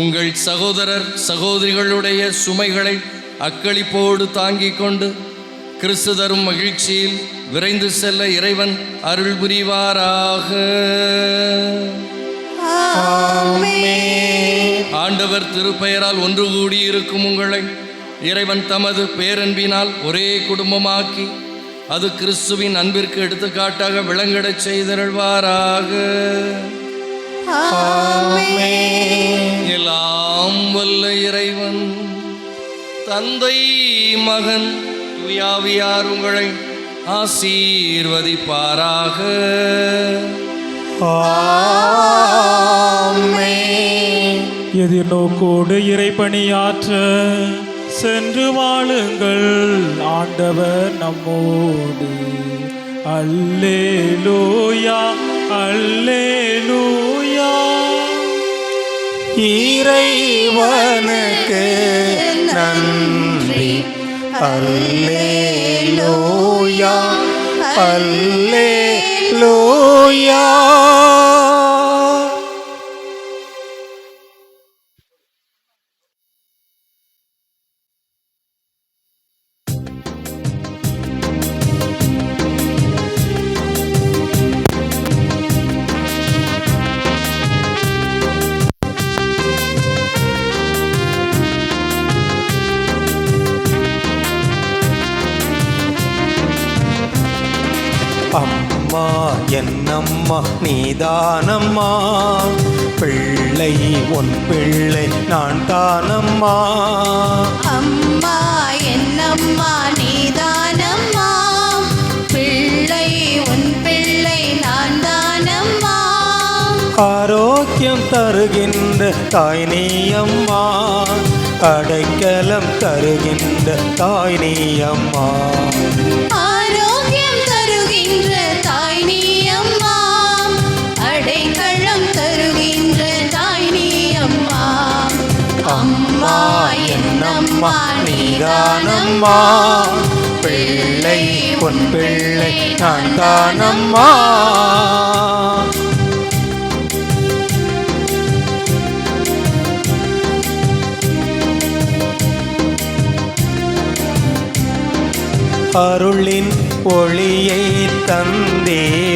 உங்கள் சகோதரர் சகோதரிகளுடைய சுமைகளை அக்களிப்போடு தாங்கிக் கொண்டு கிறிஸ்து தரும் மகிழ்ச்சியில் விரைந்து செல்ல இறைவன் அருள் புரிவாராக. ஆண்டவர் திருப்பெயரால் ஒன்று கூடி இருக்கும் உங்களை இறைவன் தமது பேரன்பினால் ஒரே குடும்பமாக்கி அது கிறிஸ்துவின் அன்பிற்கு எடுத்துக்காட்டாக விளங்கிடச் செய்தருள்வாராக. எல்லாம் வல்ல இறைவன் தந்தை மகன் தூயாவியார் உங்களை ஆசீர்வதிப்பாராக. எதிர்நோக்கோடு இறைப்பணியாற்ற சென்று வாழுங்கள். ஆண்டவர் நம்மோடு. அல்லேலூயா அல்லேலூயா. இறைவனுக்கு நன்றி. அல்லேலூயா அல்லேலூயா. அம்மா என்னம்மா நீதானம்மா, பிள்ளை உன் பிள்ளை நான் தானம்மா. அம்மா என்னம்மா நீதானம்மா, பிள்ளை உன் பிள்ளை நான் தானம்மா. ஆரோக்கியம் தருகின்ற தாய் நீ அம்மா, அடைக்கலம் தருகின்ற தாய் நீ அம்மா. ஆரோக்கியம் தருகின்ற தாய் நீ அம்மா, அடைக்கலம் தருகின்ற தாய் நீ அம்மா. அம்மா என்னம்மா நீதானம்மா, பிள்ளை உன் பிள்ளை நான் தானம்மா. அருளின் ஒளியை தந்தீரே,